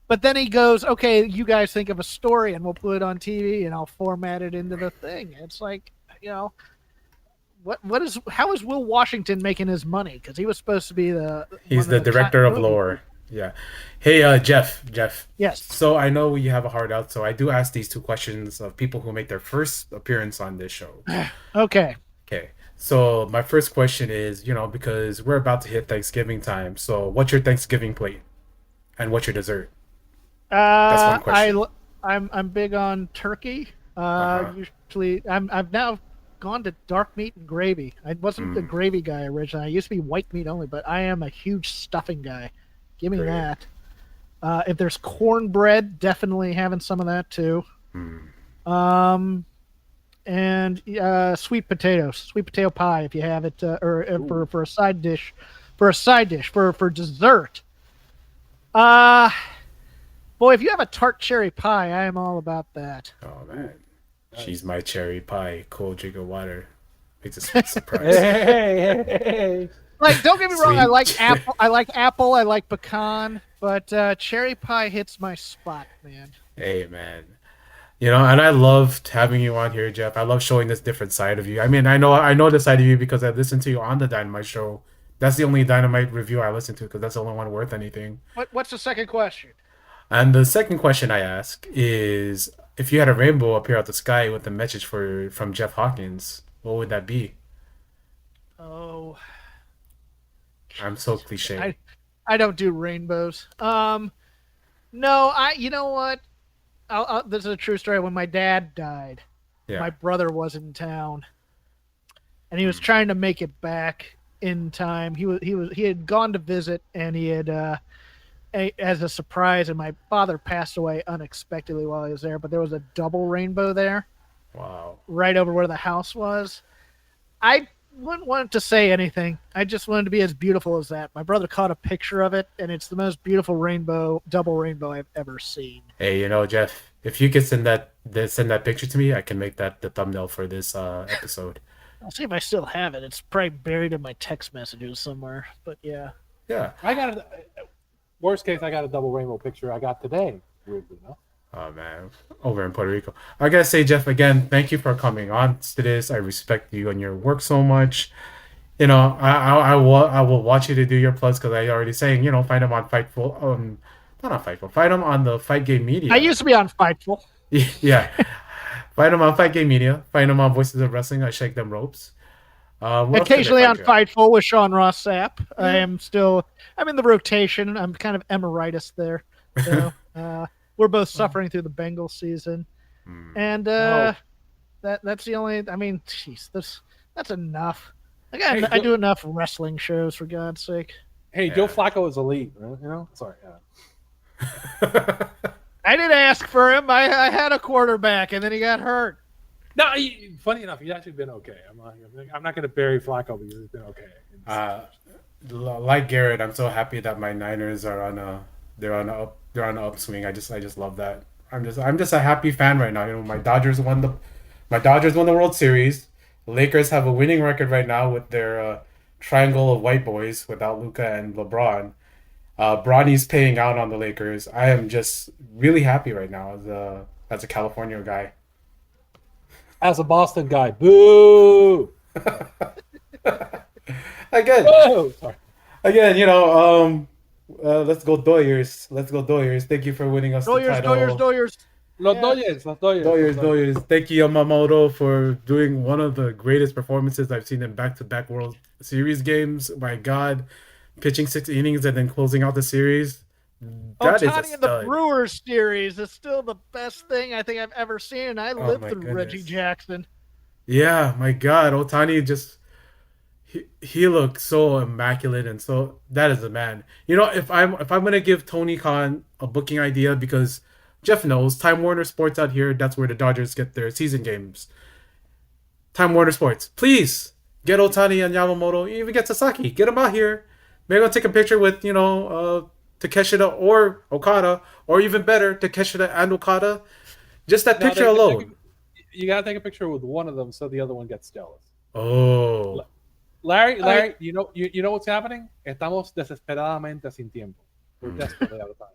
But then he goes, okay, you guys think of a story, and we'll put it on TV, and I'll format it into the thing. It's like, you know, how is Will Washington making his money? Because he was supposed to be He's the director of lore. Yeah. Hey, Jeff. Yes. So I know you have a hard out, so I do ask these two questions of people who make their first appearance on this show. Okay. Okay. So my first question is, because we're about to hit Thanksgiving time. So what's your Thanksgiving plate, and what's your dessert? That's one question. I'm big on turkey. Uh-huh. Usually, I've now gone to dark meat and gravy. I wasn't a gravy guy originally. I used to be white meat only, but I am a huge stuffing guy. Give me Great. that. If there's cornbread, definitely having some of that too. And sweet potato pie if you have it, or for a side dish, for dessert. Boy, if you have a tart cherry pie, I am all about that. Oh man, she's my cherry pie. Cold drink of water. It's a sweet surprise. Hey. Like, don't get me wrong, I Sweet. like apple, I like pecan, but cherry pie hits my spot, man. Hey man, and I loved having you on here, Jeff. I love showing this different side of you. I mean, I know the side of you because I listened to you on the Dynamite show. That's the only Dynamite review I listened to because that's the only one worth anything. What's the second question? And the second question I ask is, if you had a rainbow appear out the sky with a message from Jeff Hawkins, what would that be? Oh, I'm so cliche. I don't do rainbows. No, you know what? This is a true story. When my dad died, Yeah. my brother was in town, and he was trying to make it back in time. He had gone to visit, and he had as a surprise, and my father passed away unexpectedly while he was there. But there was a double rainbow there, Wow. right over where the house was. I wouldn't want to say anything. I just wanted to be as beautiful as that. My brother caught a picture of it, and it's the most beautiful double rainbow I've ever seen. Hey, Jeff, if you could send that picture to me, I can make that the thumbnail for this episode. I'll see if I still have it. It's probably buried in my text messages somewhere. But yeah. Yeah. Worst case, I got a double rainbow picture I got today. Weirdly enough. Oh man, over in Puerto Rico. I gotta say, Jeff, again, thank you for coming on to this. I respect you and your work so much. I will watch you to do your plugs because I already saying, find them on Fightful. Not on Fightful. Find them on the Fight Game Media. I used to be on Fightful. Yeah. Find them on Fight Game Media. Find them on Voices of Wrestling. I Shake Them Ropes. Occasionally on Fightful with Sean Ross Sapp. I'm in the rotation. I'm kind of emeritus there. So, we're both suffering through the Bengals season. And that's the only, I mean, jeez, that's enough. I do enough wrestling shows, for God's sake. Hey, Joe Flacco is elite, right? Sorry. I didn't ask for him. I had a quarterback, and then he got hurt. No, funny enough, he's actually been okay. I'm not going to bury Flacco because he's been okay. Like Garrett, I'm so happy that my Niners are on a upswing. I just love that. I'm just a happy fan right now. You know, my Dodgers won the World Series. The Lakers have a winning record right now with their triangle of white boys without Luka and LeBron. Bronny's paying out on the Lakers. I am just really happy right now as a California guy. As a Boston guy, boo! Again, Boo! Sorry. again, you know, let's go Doyers. Let's go Doyers. Thank you for winning us the title. Doyers. Los Yeah. Dodgers, los Dodgers. Doyers. Thank you, Yamamoto, for doing one of the greatest performances I've seen in back-to-back World Series games. My God, pitching 6 innings and then closing out the series. That is a Ohtani in the stud. Brewers series is still the best thing I think I've ever seen, and I lived my through goodness. Reggie Jackson. Yeah, my God, Ohtani just he looked so immaculate and so that is a man. You know, if I'm gonna give Tony Khan a booking idea because Jeff knows Time Warner Sports out here, that's where the Dodgers get their season games. Time Warner Sports, please get Ohtani and Yamamoto, even get Sasaki, get them out here. Maybe I'll take a picture with Takeshita or Okada, or even better, Takeshita and Okada. Just that picture alone. You gotta take a picture with one of them so the other one gets jealous. Oh. Larry, you know what's happening? Estamos desesperadamente sin tiempo. We're desperately out of time.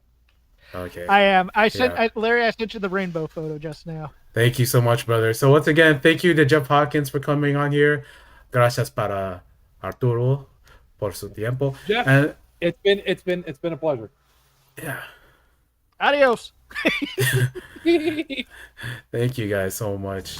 Okay. I am. Yeah. Larry, I sent you the rainbow photo just now. Thank you so much, brother. So once again, thank you to Jeff Hawkins for coming on here. Gracias para Arturo por su tiempo. Jeff, And it's been a pleasure. yeah, Adios. thank you guys so much.